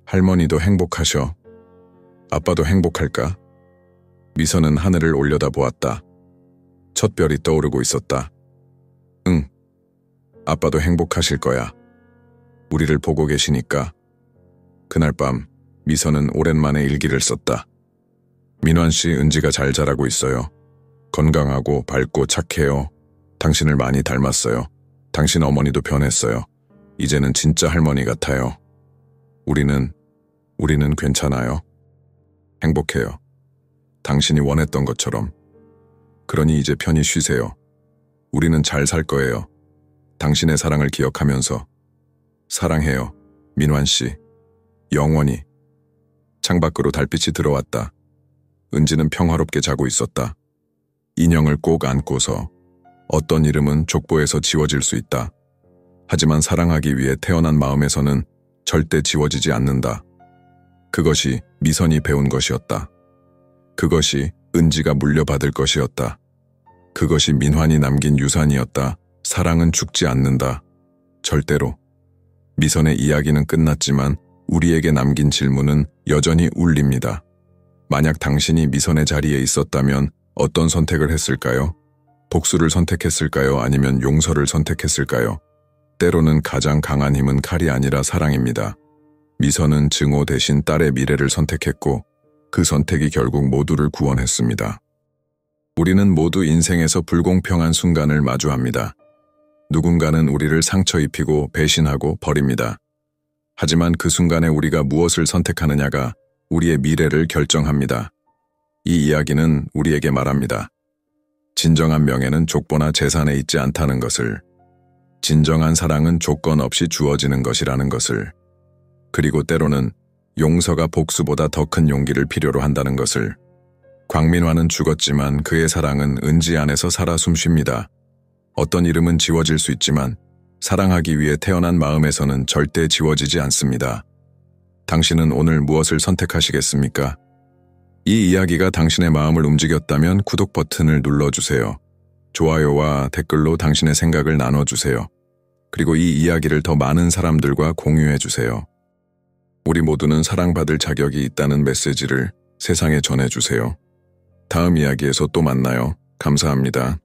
할머니도 행복하셔. 아빠도 행복할까? 미선은 하늘을 올려다보았다. 첫 별이 떠오르고 있었다. 응, 아빠도 행복하실 거야. 우리를 보고 계시니까. 그날 밤 미선은 오랜만에 일기를 썼다. 민환 씨, 은지가 잘 자라고 있어요. 건강하고 밝고 착해요. 당신을 많이 닮았어요. 당신 어머니도 변했어요. 이제는 진짜 할머니 같아요. 우리는 괜찮아요. 행복해요. 당신이 원했던 것처럼. 그러니 이제 편히 쉬세요. 우리는 잘 살 거예요. 당신의 사랑을 기억하면서. 사랑해요, 민환 씨. 영원히. 창밖으로 달빛이 들어왔다. 은지는 평화롭게 자고 있었다. 인형을 꼭 안고서. 어떤 이름은 족보에서 지워질 수 있다. 하지만 사랑하기 위해 태어난 마음에서는 절대 지워지지 않는다. 그것이 미선이 배운 것이었다. 그것이 은지가 물려받을 것이었다. 그것이 민환이 남긴 유산이었다. 사랑은 죽지 않는다. 절대로. 미선의 이야기는 끝났지만 우리에게 남긴 질문은 여전히 울립니다. 만약 당신이 미선의 자리에 있었다면 어떤 선택을 했을까요? 복수를 선택했을까요? 아니면 용서를 선택했을까요? 때로는 가장 강한 힘은 칼이 아니라 사랑입니다. 미선은 증오 대신 딸의 미래를 선택했고 그 선택이 결국 모두를 구원했습니다. 우리는 모두 인생에서 불공평한 순간을 마주합니다. 누군가는 우리를 상처 입히고 배신하고 버립니다. 하지만 그 순간에 우리가 무엇을 선택하느냐가 우리의 미래를 결정합니다. 이 이야기는 우리에게 말합니다. 진정한 명예는 족보나 재산에 있지 않다는 것을, 진정한 사랑은 조건 없이 주어지는 것이라는 것을, 그리고 때로는 용서가 복수보다 더 큰 용기를 필요로 한다는 것을. 광민환은 죽었지만 그의 사랑은 은지 안에서 살아 숨쉽니다. 어떤 이름은 지워질 수 있지만 사랑하기 위해 태어난 마음에서는 절대 지워지지 않습니다. 당신은 오늘 무엇을 선택하시겠습니까? 이 이야기가 당신의 마음을 움직였다면 구독 버튼을 눌러주세요. 좋아요와 댓글로 당신의 생각을 나눠주세요. 그리고 이 이야기를 더 많은 사람들과 공유해주세요. 우리 모두는 사랑받을 자격이 있다는 메시지를 세상에 전해주세요. 다음 이야기에서 또 만나요. 감사합니다.